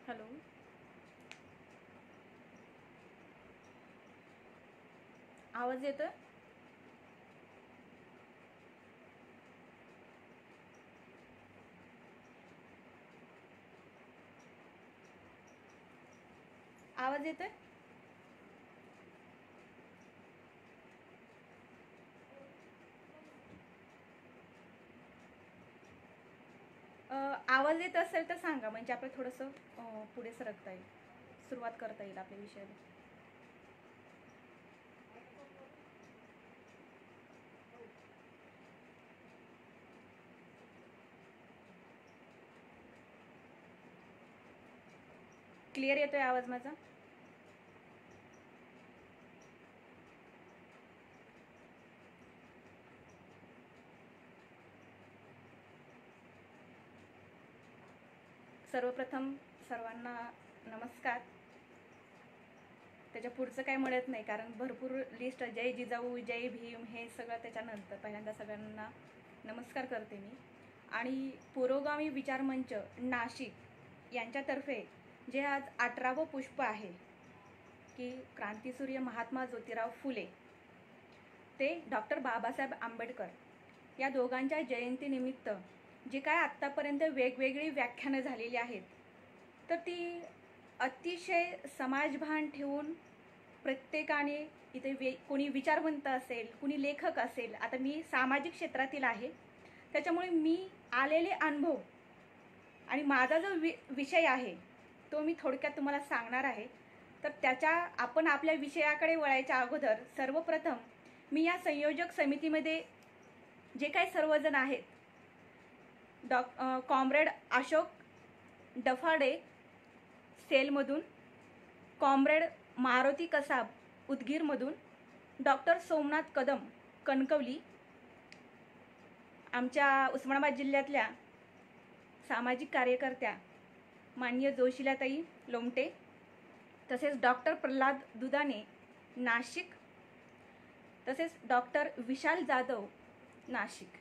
Hello. आवाज येतोय? आवाज येतोय? आवाज येत असेल तर सांगा, म्हणजे आपलं थोडंसं पुढे सरकता येईल, सुरुवात करता येईल आपल्या विषयाला. क्लिअर येतोय आवाज माझा? सर्वप्रथम सर्वांना नमस्कार. त्याच्या पुढचं काही म्हणत नाही, कारण भरपूर लिस्ट जय जिजाऊ जय भीम हे सगळं त्याच्यानंतर. पहिल्यांदा सगळ्यांना नमस्कार करते मी. आणि पुरोगामी विचारमंच नाशिक यांच्यातर्फे जे आज 18वं पुष्प आहे की क्रांतीसूर्य महात्मा ज्योतिराव फुले ते डॉक्टर बाबासाहेब आंबेडकर या दोघांच्या जयंतीनिमित्त जी काय आत्तापर्यंत वेगवेगळी व्याख्यानं झालेली आहेत, तर ती अतिशय समाजभान ठेवून प्रत्येकाने इथे कोणी विचारवंत असेल, कोणी लेखक असेल. आता मी सामाजिक क्षेत्रातील आहे, त्याच्यामुळे मी आलेले अनुभव आणि माझा जो विषय आहे तो मी थोडक्यात तुम्हाला सांगणार आहे. तर आपण आपल्या विषयाकडे वळायच्या अगोदर सर्वप्रथम मी या संयोजक समितीमध्ये जे काही सर्वजण आहेत, कॉम्रेड अशोक डफाडे सेलमधून, कॉम्रेड मारुती कसाब उदगीरमधून, डॉक्टर सोमनाथ कदम कणकवली, आमच्या उस्मानाबाद जिल्ह्यातल्या सामाजिक कार्यकर्त्या माननीय जोशीलाताई लोमटे, तसेच डॉक्टर प्रल्हाद दुधाने नाशिक, तसेच डॉक्टर विशाल जाधव नाशिक,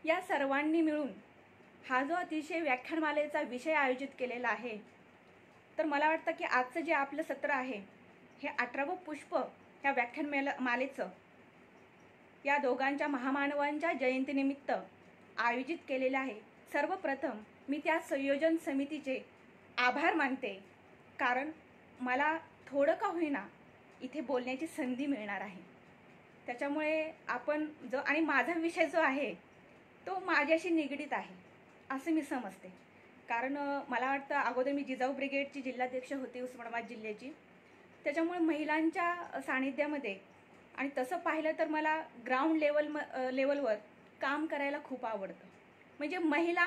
या सर्वांनी मिळून हा जो अतिशय व्याख्यानमालेचा विषय आयोजित केलेला आहे. तर मला वाटतं की आजचं जे आपलं सत्र आहे हे 18वं पुष्प या व्याख्यानमालेचं या दोघांच्या महामानवांच्या जयंतीनिमित्त आयोजित केलेलं आहे. सर्वप्रथम मी त्या संयोजन समितीचे आभार मानते, कारण मला थोडं का होईना इथे बोलण्याची संधी मिळणार आहे. त्याच्यामुळे आपण आणि माझा विषय जो आहे तो माझ्याशी निगडीत आहे असं मी समजते. कारण मला वाटतं अगोदर मी जिजाऊ ब्रिगेडची जिल्हाध्यक्ष होते उस्मानाबाद जिल्ह्याची, त्याच्यामुळे महिलांच्या सानिध्यामध्ये आणि तसं पाहिलं तर मला ग्राउंड लेवलवर काम करायला खूप आवडतं. म्हणजे महिला,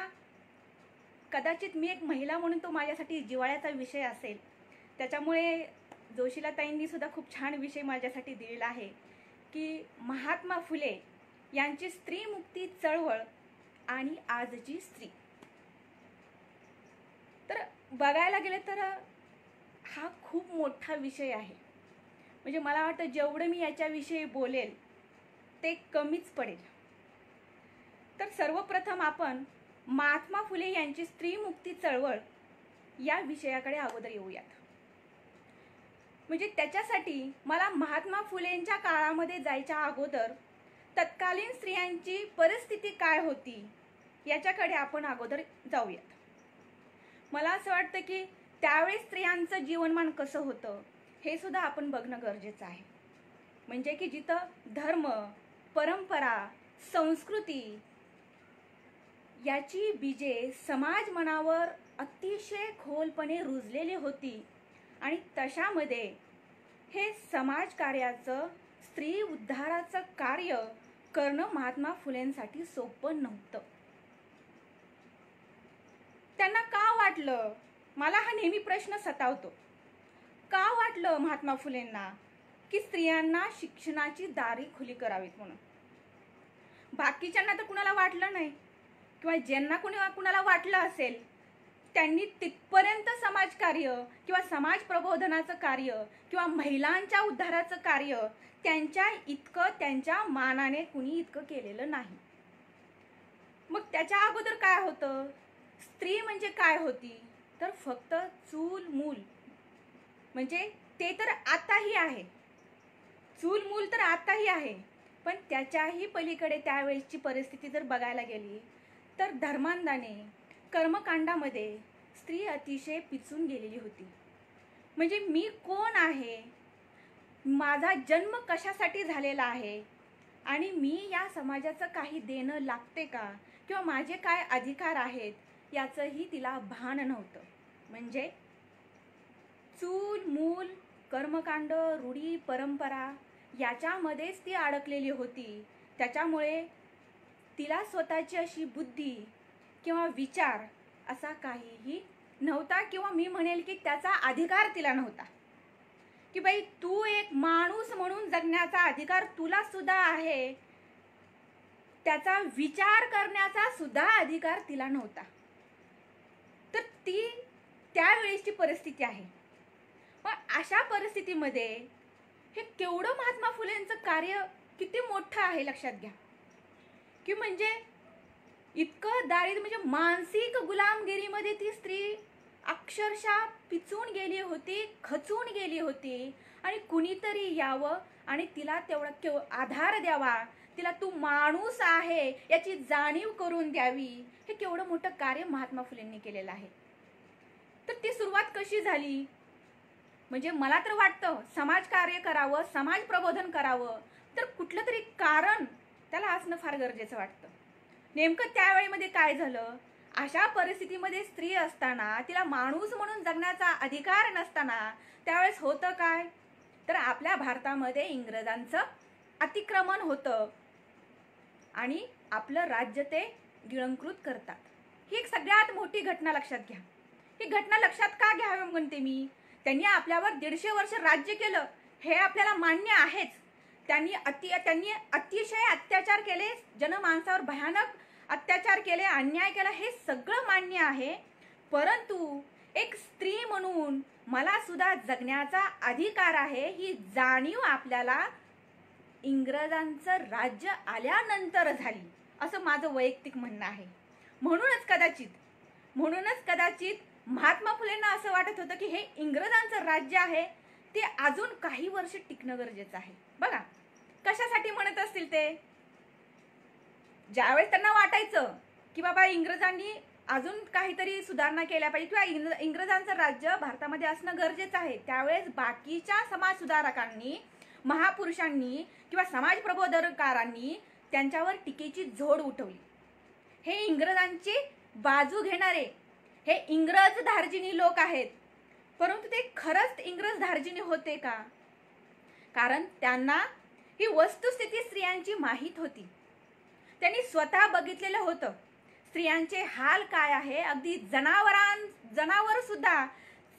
कदाचित मी एक महिला म्हणून तो माझ्यासाठी जिव्हाळ्याचा विषय असेल. त्याच्यामुळे जोशीलाताईंनी सुद्धा खूप छान विषय माझ्यासाठी दिलेला आहे की महात्मा फुले यांची स्त्रीमुक्ती चळवळ आणि आजची स्त्री. तर बघायला गेले तर हा खूप मोठा विषय आहे. म्हणजे मला वाटतं जेवढं मी याच्याविषयी बोलेल ते कमीच पडेल. तर सर्वप्रथम आपण महात्मा फुले यांची स्त्रीमुक्ती चळवळ या विषयाकडे अगोदर येऊयात. म्हणजे त्याच्यासाठी मला महात्मा फुलेंच्या काळामध्ये जायच्या अगोदर तत्कालीन स्त्रियांची परिस्थिती काय होती याच्याकडे आपण अगोदर जाऊयात. मला असं वाटतं की त्यावेळी स्त्रियांचं जीवनमान कसं होतं हे सुद्धा आपण बघणं गरजेचं आहे. म्हणजे की जिथं धर्म, परंपरा, संस्कृती याची बीजे समाज मनावर अतिशय खोलपणे रुजलेली होती आणि तशामध्ये हे समाजकार्याचं, स्त्री उद्धाराचं कार्य करणं महात्मा फुलेंसाठी सोपं नव्हतं. त्यांना का वाटलं, मला हा नेहमी प्रश्न सतावतो, का वाटलं महात्मा फुलेंना की स्त्रियांना शिक्षणाची दारी खुली करावीत म्हणून? बाकीच्यांना तर कुणाला वाटलं नाही, किंवा ज्यांना कुणाला वाटलं असेल त्यांनी तिथपर्यंत समाजकार्य किंवा समाज प्रबोधनाचं कार्य किंवा महिलांच्या उद्धाराचं कार्य त्यांच्या इतकं, त्यांच्या मानाने कुणी इतकं केलेलं नाही. मग त्याच्या अगोदर काय होतं, स्त्री म्हणजे काय होती, तर फक्त चूल मूल, म्हणजे ते तर आताही आहे, चूल मूल तर आताही आहे, पण त्याच्याही पलीकडे त्यावेळेसची परिस्थिती जर बघायला गेली तर धर्मांधाने कर्मकांडामध्ये स्त्री अतिशय पिचून गेलेली होती. म्हणजे मी कोण आहे, माझा जन्म कशासाठी झालेला आहे आणि मी या समाजाचं काही देणं लागते का, किंवा माझे काय अधिकार आहेत याचंही तिला भान नव्हतं. म्हणजे चूल मूल कर्मकांड रूढी परंपरा याच्यामध्येच ती अडकलेली होती. त्याच्यामुळे तिला स्वतःची अशी बुद्धी किंवा विचार असा काहीही नव्हता, किंवा मी म्हणेल की त्याचा अधिकार तिला नव्हता, की बाई तू एक माणूस म्हणून जगण्याचा अधिकार तुला सुद्धा आहे, त्याचा विचार करण्याचा सुद्धा अधिकार तिला नव्हता. तर ती त्यावेळेसची परिस्थिती आहे. मग अशा परिस्थितीमध्ये हे केवढं महात्मा फुलेंचं कार्य किती मोठं आहे लक्षात घ्या, की म्हणजे इतकं दारिद्र्य, म्हणजे मानसिक गुलामगिरीमध्ये ती स्त्री अक्षरशः पिचून गेली होती, खचून गेली होती. आणि कुणीतरी यावं आणि तिला तेवढा आधार द्यावा, तिला तू माणूस आहे याची जाणीव करून द्यावी. हे केवढं मोठं कार्य महात्मा फुलेंनी केलेलं आहे. तर ती सुरुवात कशी झाली, म्हणजे मला तर वाटतं समाज कार्य करावं, समाज प्रबोधन करावं तर कुठलं तरी कारण त्याला असणं फार गरजेचं वाटतं. नेमकं त्यावेळेमध्ये काय झालं, अशा परिस्थितीमध्ये स्त्री असताना, तिला माणूस म्हणून जगण्याचा अधिकार नसताना त्यावेळेस होतं काय, तर आपल्या भारतामध्ये इंग्रजांचं अतिक्रमण होतं आणि आपलं राज्य ते गिळंकृत करतात. ही एक सगळ्यात मोठी घटना लक्षात घ्या. ही घटना लक्षात का घ्यावी म्हणते मी, त्यांनी आपल्यावर 150 वर्ष राज्य केलं हे आपल्याला मान्य आहेच. त्यांनी अतिशय अत्याचार केले, जनमानसावर भयानक अत्याचार केले, अन्याय केला, हे सगळं मान्य आहे. परंतु एक स्त्री म्हणून मला सुद्धा जगण्याचा अधिकार आहे ही जाणीव आपल्याला इंग्रजांचं राज्य आल्यानंतर झाली, असं माझं वैयक्तिक म्हणणं आहे. म्हणूनच कदाचित महात्मा फुलेंना असं वाटत होतं की हे इंग्रजांचं राज्य आहे, ते अजून काही वर्ष टिकणं गरजेचं आहे. बघा कशासाठी म्हणत असतील ते, ज्यावेळेस त्यांना वाटायचं की बाबा इंग्रजांनी अजून काहीतरी सुधारणा केल्या पाहिजे किंवा इंग्रजांचं राज्य भारतामध्ये असणं गरजेचं आहे, त्यावेळेस बाकीच्या समाज सुधारकांनी, महापुरुषांनी किंवा समाज प्रबोधकारांनी त्यांच्यावर टीकेची झोड उठवली. हे इंग्रजांची बाजू घेणारे, हे इंग्रज धार्जिणी लोक आहेत. परंतु ते खरंच इंग्रज धार्जिणी होते का, कारण त्यांना ही वस्तुस्थिती स्त्रियांची माहीत होती. त्यांनी स्वतः बघितलेलं होतं स्त्रियांचे हाल काय आहे. अगदी जनावर सुद्धा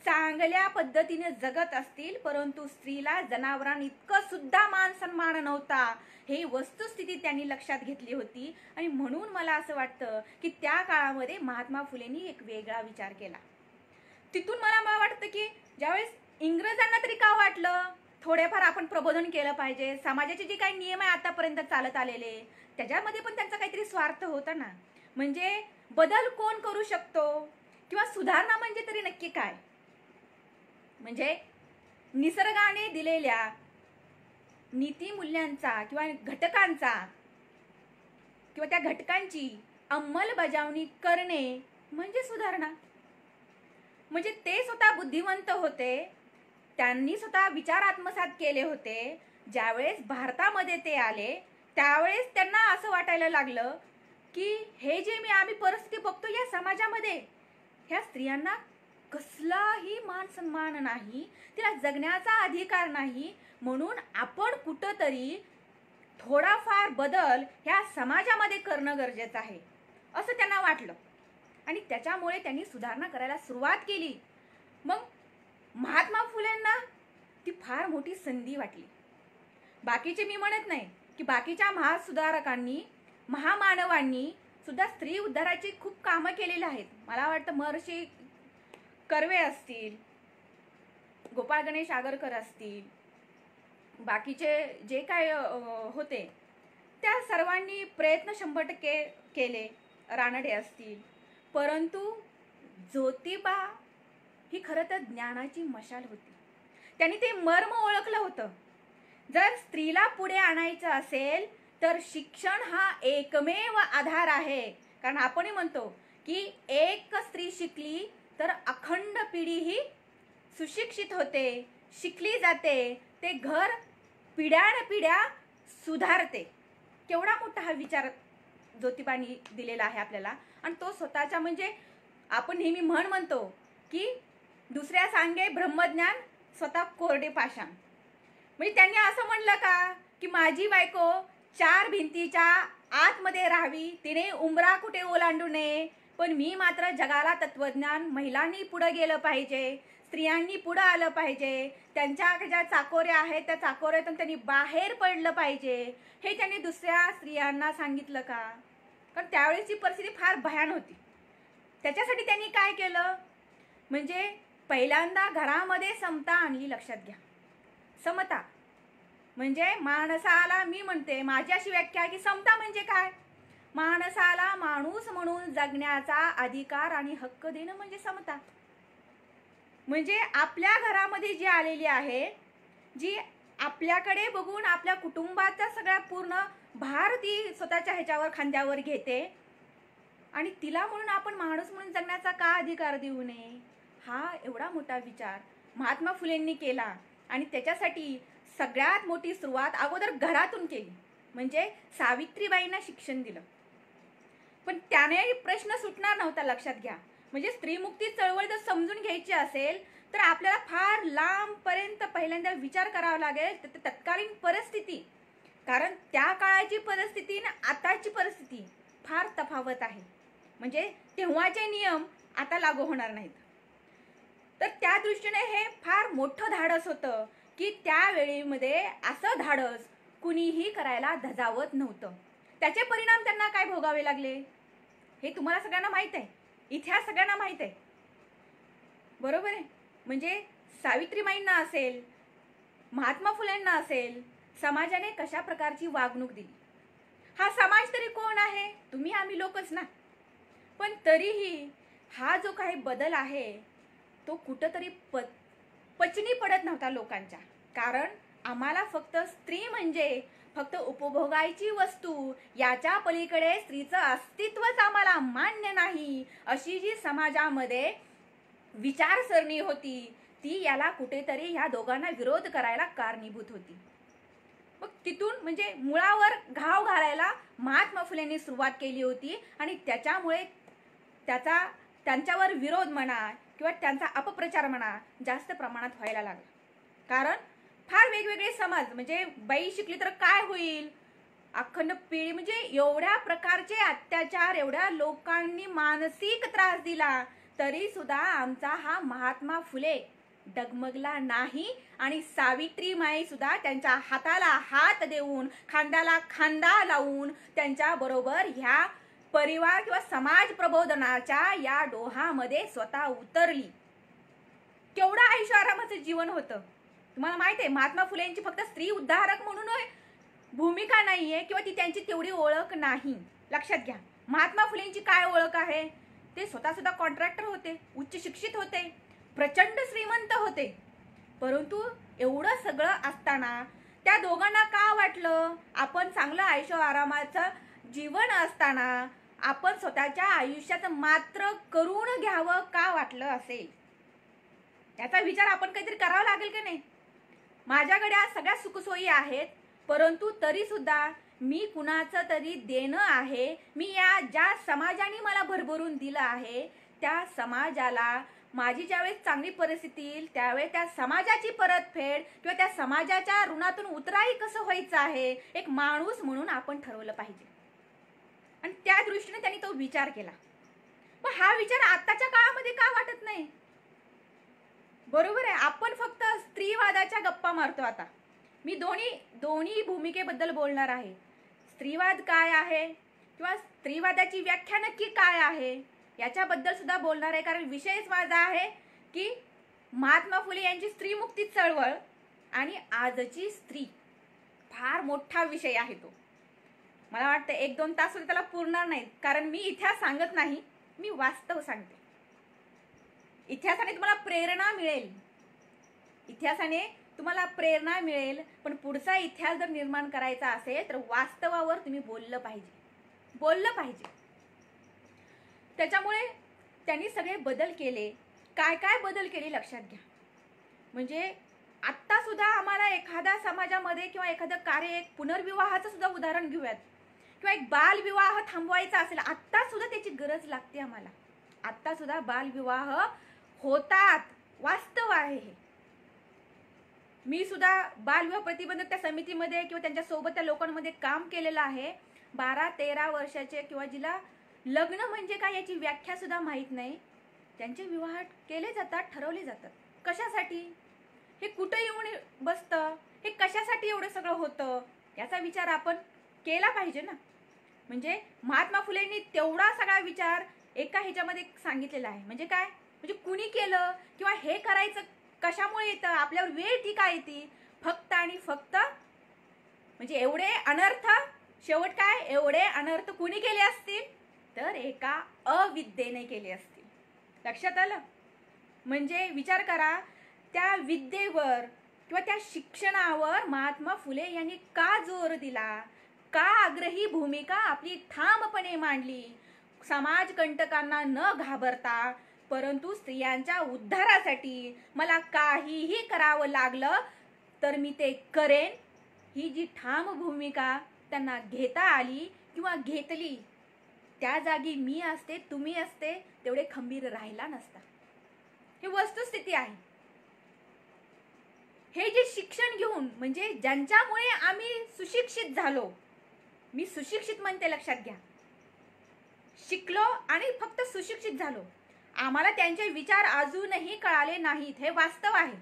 चांगल्या पद्धतीने जगत असतील, परंतु स्त्रीला जनावरां इतकं सुद्धा मान सन्मान नव्हता, हे वस्तुस्थिती त्यांनी लक्षात घेतली होती. आणि म्हणून मला असं वाटतं की त्या काळामध्ये महात्मा फुलेंनी एक वेगळा विचार केला. तिथून मला वाटतं की ज्यावेळेस इंग्रजांना तरी का वाटलं थोडेफार आपण प्रबोधन केलं पाहिजे, समाजाचे जे काही नियम आहे आतापर्यंत चालत आलेले त्याच्यामध्ये पण त्यांचा काहीतरी स्वार्थ होता ना. म्हणजे बदल कोण करू शकतो किंवा सुधारणा म्हणजे तरी नक्की काय, म्हणजे निसर्गाने दिलेल्या नीतिमूल्यांचा किंवा घटकांचा किंवा त्या घटकांची अंमलबजावणी करणे म्हणजे सुधारणा. म्हणजे ते स्वतः बुद्धिवंत होते, त्यांनी स्वतः विचार आत्मसात केले होते. ज्यावेळेस भारतामध्ये ते आले त्यावेळेस त्यांना असं वाटायला लागलं की हे जे आम्ही परिस्थिती बघतो या समाजामध्ये, ह्या स्त्रियांना कसलाही मान सन्मान नाही, तिला जगण्याचा अधिकार नाही, म्हणून आपण कुठंतरी थोडाफार बदल ह्या समाजामध्ये करणं गरजेचं आहे असं त्यांना वाटलं. आणि त्याच्यामुळे त्यांनी सुधारणा करायला सुरुवात केली. मग महात्मा फुलेंना ती फार मोठी संधी वाटली. बाकीचे मी म्हणत नाही की बाकीच्या महासुधारकांनी, महामानवांनी सुद्धा स्त्री उद्धाराची खूप कामं केलेली आहेत. मला वाटतं महर्षी कर्वे असतील, गोपाळ गणेश आगरकर असतील, बाकीचे जे काय होते त्या सर्वांनी प्रयत्न 100% केले, रानडे असतील. परंतु ज्योतिबा ही खरं तर ज्ञानाची मशाल होती. त्यांनी ते मर्म ओळखलं होतं. जर स्त्रीला पुढे आणायचं असेल तर शिक्षण हा एकमेव आधार आहे. कारण आपणही म्हणतो की एक स्त्री शिकली तर अखंड पिढी ही सुशिक्षित होते, शिकली जाते, ते घर पिढ्यानपिढ्या सुधारते. केवढा मोठा हा विचार ज्योतिबांनी दिलेला आहे आपल्याला. आणि तो स्वतःच्या म्हणजे आपण नेहमी म्हणतो की दुसऱ्या सांगे ब्रह्मज्ञान, स्वतः कोरडे पाषाण. म्हणजे त्यांनी असं म्हणलं का की माझी बायको 4 भिंतीच्या आतमध्ये राहावी, तिने उंबरा कुठे ओलांडू नये, पण मी मात्र जगाला तत्वज्ञान, महिलांनी पुढे गेलं पाहिजे, स्त्रियांनी पुढे आलं पाहिजे, त्यांच्या ज्या चाकोऱ्या आहेत त्या चाकोऱ्यातून त्यांनी बाहेर पडलं पाहिजे, हे त्यांनी दुसऱ्या स्त्रियांना सांगितलं का? कारण त्यावेळेची परिस्थिती फार भयान होती. त्याच्यासाठी त्यांनी काय केलं म्हणजे पहिल्यांदा घरामध्ये समता आणली. लक्षात घ्या, समता म्हणजे माणसाला, मी म्हणते माझी अशी व्याख्या आहे की समता म्हणजे काय, माणसाला माणूस म्हणून जगण्याचा अधिकार आणि हक्क देणं म्हणजे समता. म्हणजे आपल्या घरामध्ये जी आलेली आहे, जी आपल्याकडे बघून आपल्या कुटुंबाचा सगळा पूर्ण भार ती स्वतःच्या ह्याच्यावर खांद्यावर घेते आणि तिला म्हणून आपण माणूस म्हणून जगण्याचा का अधिकार देऊ नये, हा एवढा मोठा विचार महात्मा फुलेंनी केला. आणि त्याच्यासाठी सगळ्यात मोठी सुरुवात अगोदर घरातून केली, म्हणजे सावित्रीबाईंना शिक्षण दिलं. पण त्याने प्रश्न सुटणार नव्हता. लक्षात घ्या, म्हणजे स्त्रीमुक्ती चळवळ जर समजून घ्यायची असेल तर आपल्याला फार लांबपर्यंत पहिल्यांदा विचार करावा लागेल तत्कालीन परिस्थिती. कारण त्या काळाची परिस्थिती आणि आताची परिस्थिती फार तफावत आहे. म्हणजे तेव्हाचे नियम आता लागू होणार नाहीत. तर त्या दृष्टीने हे फार मोठं धाडस होतं की त्यावेळेमध्ये असं धाडस कुणीही करायला धजावत नव्हतं. त्याचे परिणाम त्यांना काय भोगावे लागले हे तुम्हाला सगळ्यांना माहीत आहे, इतिहास सगळ्यांना माहीत आहे, बरोबर आहे. म्हणजे सावित्रीबाईंना असेल, महात्मा फुलेंना असेल, समाजाने कशा प्रकारची वागणूक दिली. हा समाज तरी कोण आहे, तुम्ही आम्ही लोकच ना. पण तरीही हा जो काही बदल आहे तो कुठंतरी पचनी पडत नव्हता लोकांच्या. कारण आम्हाला फक्त स्त्री म्हणजे फक्त उपभोगायची वस्तू, याच्या पलीकडे स्त्रीचं अस्तित्वच आम्हाला मान्य नाही, अशी जी समाजामध्ये विचारसरणी होती ती याला कुठेतरी ह्या दोघांना विरोध करायला कारणीभूत होती. मग तिथून म्हणजे मुळावर घाव घालायला महात्मा फुलेंनी सुरुवात केली होती आणि त्याच्यामुळे त्यांच्यावर विरोध म्हणा किंवा त्यांचा अपप्रचार म्हणा जास्त प्रमाणात व्हायला लागला. कारण फार वेगवेगळे समज, म्हणजे बाई शिकली तर काय होईल, अखंड पिढी, म्हणजे एवढ्या प्रकारचे अत्याचार, एवढ्या लोकांनी मानसिक त्रास दिला तरी सुद्धा आमचा हा महात्मा फुले डगमगला नाही. आणि सावित्रीमाई सुद्धा त्यांच्या हाताला हात देऊन, खांद्याला खांदा लावून त्यांच्या बरोबर ह्या परिवार किंवा समाज प्रबोधनाच्या या डोहामध्ये स्वतः उतरली. केवढं आयुष्य आरामाचं जीवन होतं. तुम्हाला माहित आहे महात्मा फुलेंची फक्त स्त्री उद्धारक म्हणून भूमिका नाहीये किंवा ती त्यांची तेवढी ओळख नाही. लक्षात घ्या, महात्मा फुलेंची काय ओळख आहे, ते स्वतः सुद्धा कॉन्ट्रॅक्टर होते, उच्च शिक्षित होते, प्रचंड श्रीमंत होते. परंतु एवढं सगळं असताना त्या दोघांना का वाटलं आपण चांगलं आयुष्य आरामाचं जीवन असताना आपण स्वतःच्या आयुष्यात मात्र करून घ्यावं का वाटलं असेल, याचा विचार आपण काहीतरी करावा लागेल की नाही. माझ्याकडे आज सगळ्या सुखसोयी आहेत, परंतु तरी सुद्धा मी कुणाचं तरी देणं आहे, मी या ज्या समाजाने मला भरभरून दिलं आहे त्या समाजाला माझी ज्यावेळेस चांगली परिस्थिती येईल त्यावेळेस त्या समाजाची परतफेड किंवा त्या समाजाच्या ऋणातून उतराई कसं व्हायचं आहे एक माणूस म्हणून आपण ठरवलं पाहिजे. आणि त्या दृष्टीने त्यांनी तो विचार केला. पण हा विचार आताच्या काळामध्ये का वाटत नाही, बरोबर आहे. आपण फक्त स्त्रीवादाच्या गप्पा मारतो. आता मी दोन्ही भूमिकेबद्दल बोलणार आहे. स्त्रीवाद काय आहे किंवा स्त्रीवादाची व्याख्या नक्की काय आहे याच्याबद्दल सुद्धा बोलणार आहे. कारण विषयच माझा आहे की महात्मा फुले यांची स्त्रीमुक्ती चळवळ आणि आजची स्त्री, फार मोठा विषय आहे तो. मला वाटतं 1-2 तास त्याला पुरणार नाहीत, कारण मी इतिहास सांगत नाही, मी वास्तव सांगते. इतिहासाने तुम्हाला प्रेरणा मिळेल, इतिहासाने तुम्हाला प्रेरणा मिळेल, पण पुढचा इतिहास जर निर्माण करायचा असेल तर वास्तवावर तुम्ही बोललं पाहिजे. त्याच्यामुळे त्यांनी सगळे बदल केले. काय काय बदल केले लक्षात घ्या. म्हणजे आत्ता सुद्धा आम्हाला एखाद्या समाजामध्ये किंवा एखादं कार्य, एक पुनर्विवाहाचं सुद्धा उदाहरण घेऊयात, किंवा एक बालविवाह थांबवायचा असेल, आत्ता सुद्धा त्याची गरज लागते आम्हाला. आत्ता सुद्धा बालविवाह होतात, वास्तव आहे हे. मी सुद्धा बालविवाह प्रतिबंधक त्या समितीमध्ये किंवा त्यांच्यासोबत त्या लोकांमध्ये काम केलेलं आहे. 12-13 वर्षाचे किंवा जिला लग्न म्हणजे काय याची व्याख्या सुद्धा माहीत नाही, त्यांचे विवाह केले जातात, ठरवले जातात. कशासाठी? हे कुठं येऊन बसतं, हे कशासाठी एवढं सगळं होतं, याचा विचार आपण केला पाहिजे ना. म्हणजे महात्मा फुलेंनी तेवढा सगळा विचार एका ह्याच्यामध्ये सांगितलेला आहे. म्हणजे काय? म्हणजे कुणी केलं किंवा हे करायचं कशामुळे येतं, आपल्यावर वेळ ती काय येते, फक्त आणि फक्त म्हणजे एवढे अनर्थ, शेवट काय, एवढे अनर्थ कुणी केले असतील तर एका अविद्येने केले असतील. लक्षात आलं? म्हणजे विचार करा, त्या विद्येवर किंवा त्या शिक्षणावर महात्मा फुले यांनी का जोर दिला, का आग्रही भूमिका आपली ठामपणे मांडली, समाज कंटकांना न घाबरता, परंतु स्त्रियांच्या उद्धारासाठी मला काहीही करावं लागलं तर मी ते करेन, ही जी ठाम भूमिका त्यांना घेता आली किंवा घेतली, त्या जागी मी असते, तुम्ही असते, तेवढे खंबीर राहिला नसता. ही वस्तुस्थिती आहे. हे जे शिक्षण घेऊन, म्हणजे ज्यांच्यामुळे आम्ही सुशिक्षित झालो, मी सुशिक्षित म्हणते, लक्षात घ्या, शिकलो आणि फक्त सुशिक्षित झालो, आम्हाला त्यांचे विचार अजूनही कळाले नाहीत, हे वास्तव आहे.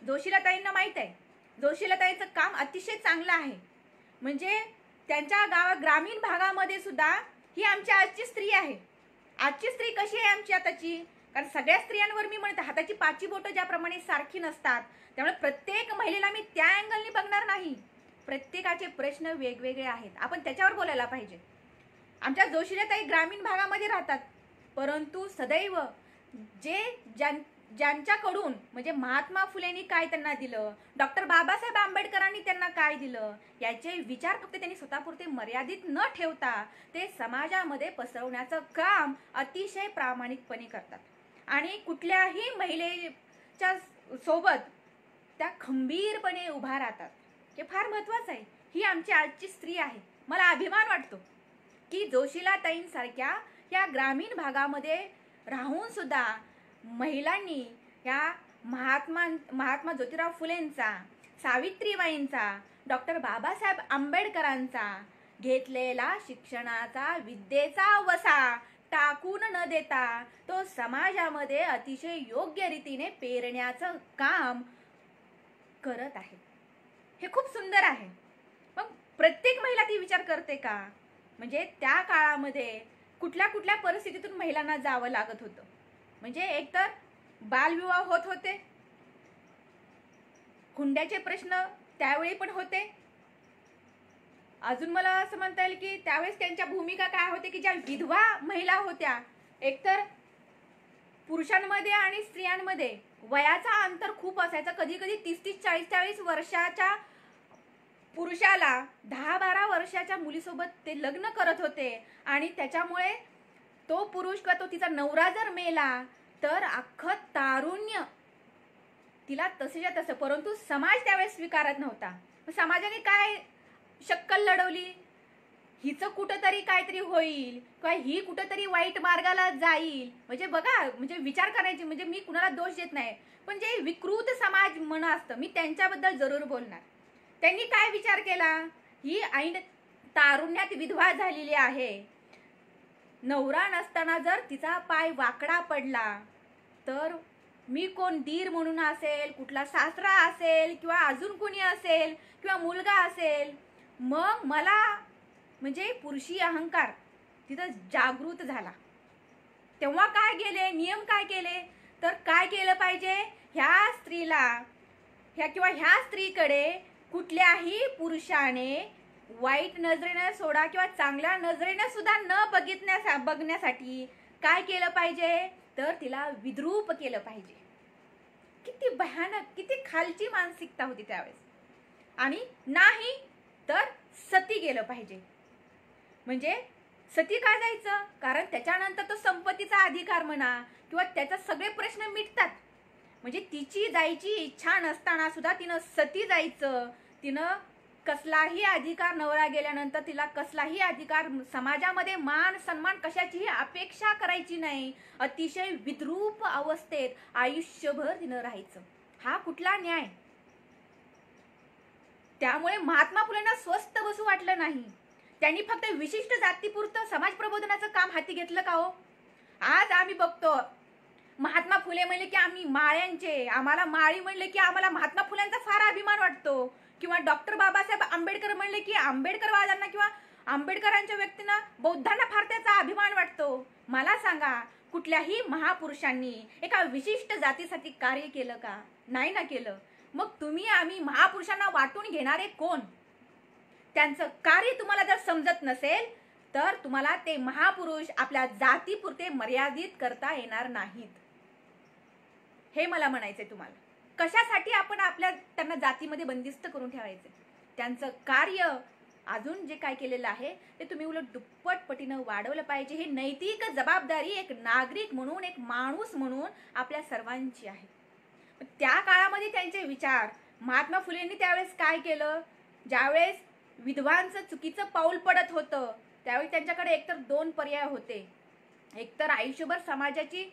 जोशीलाताईंना माहित आहे, जोशीलाताईंचं काम अतिशय चांगलं आहे. म्हणजे त्यांच्या गावात, ग्रामीण भागामध्ये सुद्धा ही आमची आजची स्त्री आहे. आजची स्त्री कशी आहे आमची आताची? कारण सगळ्या स्त्रियांवर मी म्हणते, हाताची 5 बोटं ज्याप्रमाणे सारखी नसतात, त्यामुळे प्रत्येक महिलेला मी त्या अँगलनी बघणार नाही. प्रत्येकाचे प्रश्न वेगवेगळे आहेत, आपण त्याच्यावर बोलायला पाहिजे. आमच्या जोशीलाताई ग्रामीण भागामध्ये राहतात, परंतु सदैव ज्यांच्याकडून, म्हणजे महात्मा फुलेंनी काय त्यांना दिलं, डॉक्टर बाबासाहेब आंबेडकरांनी त्यांना काय दिलं, याचे विचार फक्त त्यांनी स्वतःपुरते मर्यादित न ठेवता ते समाजामध्ये पसरवण्याचं काम अतिशय प्रामाणिकपणे करतात. आणि कुठल्याही महिलेच्या सोबत त्या खंबीरपणे उभा राहतात, हे फार महत्त्वाचं आहे. ही आमची आजची स्त्री आहे. मला अभिमान वाटतो की जोशीलाताईंसारख्या या ग्रामीण भागामध्ये राहून सुद्धा महिलांनी या महात्मा ज्योतिराव फुलेंचा, सावित्रीबाईंचा, डॉक्टर बाबासाहेब आंबेडकरांचा घेतलेला शिक्षणाचा, विद्येचा वसा टाकून न देता तो समाजामध्ये अतिशय योग्य रीतीने पेरण्याचं काम करत आहे. हे खूप सुंदर आहे. मग प्रत्येक महिला ती विचार करते का? म्हणजे त्या काळामध्ये कुठल्या कुठल्या परिस्थितीतून महिलांना जावं लागत होतं. म्हणजे एकतर बालविवाह होत होते, हुंड्याचे प्रश्न त्यावेळी पण होते. अजून मला असं म्हणता येईल की त्यावेळेस त्यांच्या भूमिका काय होते की ज्या विधवा महिला होत्या, एकतर पुरुषांमध्ये आणि स्त्रियांमध्ये वयाचा अंतर खूप असायचा. कधी कधी 30-30, 40-40 वर्षाच्या पुरुषाला 10-12 वर्षाच्या मुलीसोबत ते लग्न करत होते. आणि त्याच्यामुळे तो पुरुष किंवा तो तिचा नवरा जर मेला तर अख्खं तारुण्य तिला तसेच्या तसं, परंतु समाज त्यावेळेस स्वीकारत नव्हता. समाजाने काय शक्कल लढवली, हिचं कुठंतरी काहीतरी होईल किंवा ही कुठंतरी वाईट मार्गाला जाईल. म्हणजे बघा, म्हणजे विचार करायचे, म्हणजे मी कुणाला दोष देत नाही, पण जे विकृत समाज मन असतं, मी त्यांच्याबद्दल जरूर बोलणार. त्यांनी काय विचार केला, ही ऐन तारुण्यात विधवा झालेली आहे, नवरा नसताना जर तिचा पाय वाकडा पडला तर मी कोण, दीर म्हणून असेल, कुठला सासरा असेल किंवा अजून कोणी असेल किंवा मुलगा असेल, मग मला म्हणजे पुरुषी अहंकार तिथं जागृत झाला. तेव्हा काय केले, नियम काय केले, तर काय केलं पाहिजे, ह्या स्त्रीला ह्या स्त्रीकडे कुठल्याही पुरुषाने वाईट नजरेने सोडा किंवा चांगल्या नजरेने सुद्धा न बघण्यासाठी काय केलं पाहिजे, तर तिला विद्रूप केलं पाहिजे. किती भयानक, किती खालची मानसिकता होती त्यावेळेस. आणि नाही तर सती गेलं पाहिजे. म्हणजे सती का जायचं? कारण त्याच्यानंतर तो संपत्तीचा अधिकार म्हणा किंवा त्याचा सगळे प्रश्न मिटतात. म्हणजे तिची जायची इच्छा नसताना सुद्धा तिनं सती जायचं. तिनं कसलाही अधिकार, नवरा गेल्यानंतर तिला कसलाही अधिकार, समाजामध्ये मान सन्मान कशाचीही अपेक्षा करायची नाही. अतिशय विद्रूप अवस्थेत आयुष्यभर तिनं राहायचं. हा कुठला न्याय? त्यामुळे महात्मा फुलेंना स्वस्थ बसू वाटलं नाही. त्यांनी फक्त विशिष्ट जातीपुरतं समाज प्रबोधनाचं काम हाती घेतलं का हो? आज आम्ही बघतो महात्मा फुले म्हणले की आम्ही माळ्यांचे, आम्हाला माळी म्हणले की आम्हाला महात्मा फुल्यांचा फार अभिमान वाटतो. किंवा डॉक्टर बाबासाहेब आंबेडकर म्हणले की आंबेडकरवाद्यांना किंवा आंबेडकरांच्या व्यक्तींना, बौद्धांना फार त्याचा अभिमान वाटतो. मला सांगा, कुठल्याही महापुरुषांनी एका विशिष्ट जातीसाठी कार्य केलं का? नाही ना केलं. मग तुम्ही आम्ही महापुरुषांना वाटून घेणारे कोण? त्यांचं कार्य तुम्हाला जर समजत नसेल तर तुम्हाला ते महापुरुष आपल्या जातीपुरते मर्यादित करता येणार नाहीत. हे मला म्हणायचंय तुम्हाला. कशासाठी आपण त्यांना जातीमध्ये बंदिस्त करून ठेवायचे? त्यांचं कार्य अजून जे काय केलेलं आहे ते तुम्ही उलट दुप्पट पटीनं वाढवलं पाहिजे. ही नैतिक जबाबदारी एक नागरिक म्हणून, एक माणूस म्हणून आपल्या सर्वांची आहे. त्या काळामध्ये त्यांचे विचार, महात्मा फुलेंनी त्यावेळेस काय केलं? ज्यावेळेस विधवांचं चुकीचं पाऊल पडत होतं त्यावेळी त्यांच्याकडे एकतर दोन पर्याय होते. एकतर आयुष्यभर समाजाची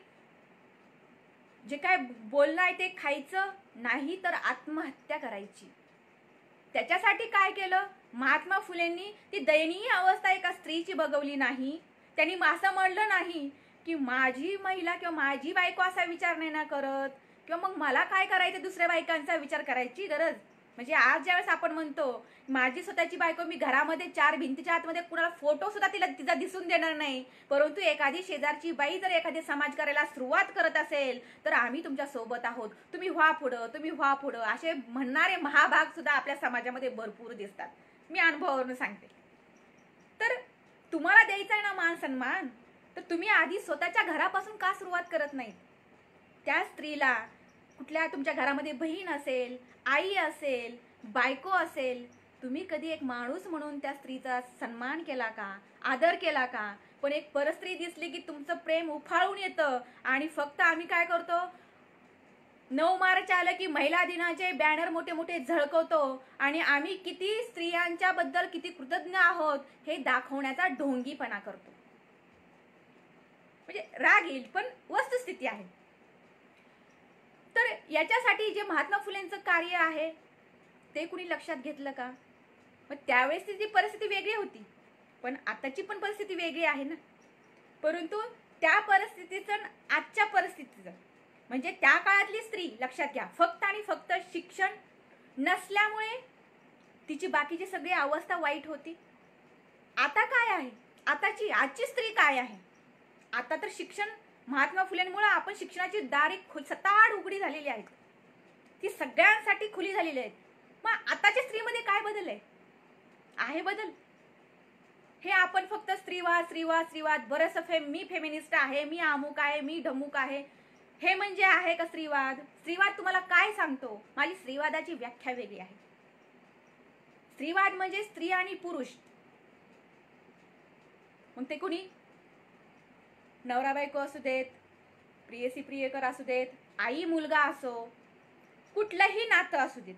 जे काय बोलणं आहे ते खायचं, नाही तर आत्महत्या करायची. त्याच्यासाठी काय केलं? महात्मा फुलेंनी ती दयनीय अवस्था एका स्त्रीची बघवली नाही. त्यांनी असं म्हणलं नाही की माझी महिला किंवा माझी बायको असा विचार नाही ना करत, किंवा मग मला काय करायचं, दुसऱ्या बायकांचा विचार करायची गरज. म्हणजे आज ज्यावेळेस आपण म्हणतो माझी स्वतःची बायको, मी घरामध्ये चार भिंतीच्या आतमध्ये कुणाला फोटो सुद्धा तिचा दिसून देणार नाही, परंतु एखादी शेजारची बाई जर एखादे समाज करायला सुरुवात करत असेल तर आम्ही तुमच्या सोबत आहोत, तुम्ही व्हा पुढं, तुम्ही व्हा पुढं, असे म्हणणारे महाभाग सुद्धा आपल्या समाजामध्ये भरपूर दिसतात. मी अनुभवावरून सांगते. तर तुम्हाला द्यायचा आहे ना मान सन्मान, तर तुम्ही आधी स्वतःच्या घरापासून का सुरुवात करत नाही? त्या स्त्रीला, कुठल्या तुमच्या घरामध्ये बहीण असेल, आई असेल, बायको असेल, तुम्ही कधी एक माणूस म्हणून त्या स्त्रीचा सन्मान केला का, आदर केला का? पण एक परस्त्री दिसली की तुमचं प्रेम उफाळून येतं आणि फक्त आम्ही काय करतो, 9 मार्च आलं की महिला दिनाचे बॅनर मोठे मोठे झळकवतो आणि आम्ही किती स्त्रियांच्या बद्दल किती कृतज्ञ आहोत हे दाखवण्याचा ढोंगीपणा करतो. म्हणजे राग येईल, पण वस्तुस्थिती आहे. तर याच्यासाठी जे महात्मा फुलेंचं कार्य आहे ते कुणी लक्षात घेतलं का? मग त्यावेळेस ती परिस्थिती वेगळी होती, पण आताची पण परिस्थिती वेगळी आहे ना. परंतु त्या परिस्थितीचं आजच्या परिस्थितीचं, म्हणजे त्या काळातली स्त्री लक्षात घ्या, फक्त आणि फक्त शिक्षण नसल्यामुळे तिची बाकीची सगळी अवस्था वाईट होती. आता काय आहे? आजची स्त्री काय आहे? आता तर शिक्षण, महात्मा फुलेंमुळे आपण शिक्षणाची दारे सताड उघडी झालेली आहेत, ती सगळ्यांसाठी खुली झालेली आहेत. मग आताच्या स्त्रीमध्ये काय बदल आहे बदल? हे आपण फक्त स्त्रीवाद स्त्रीवाद स्त्रीवाद, बरंच मी फेमिनिस्ट आहे, मी अमुक आहे, मी ढमुक आहे, हे म्हणजे आहे का स्त्रीवाद? स्त्रीवाद तुम्हाला काय सांगतो? माझी स्त्रीवादाची व्याख्या वेगळी आहे. स्त्रीवाद म्हणजे स्त्री आणि पुरुष, मग ते कुणी नवरा बायको असू देत, प्रियसी प्रियकर असू देत, आई मुलगा असो, कुठलंही नातं असू देत,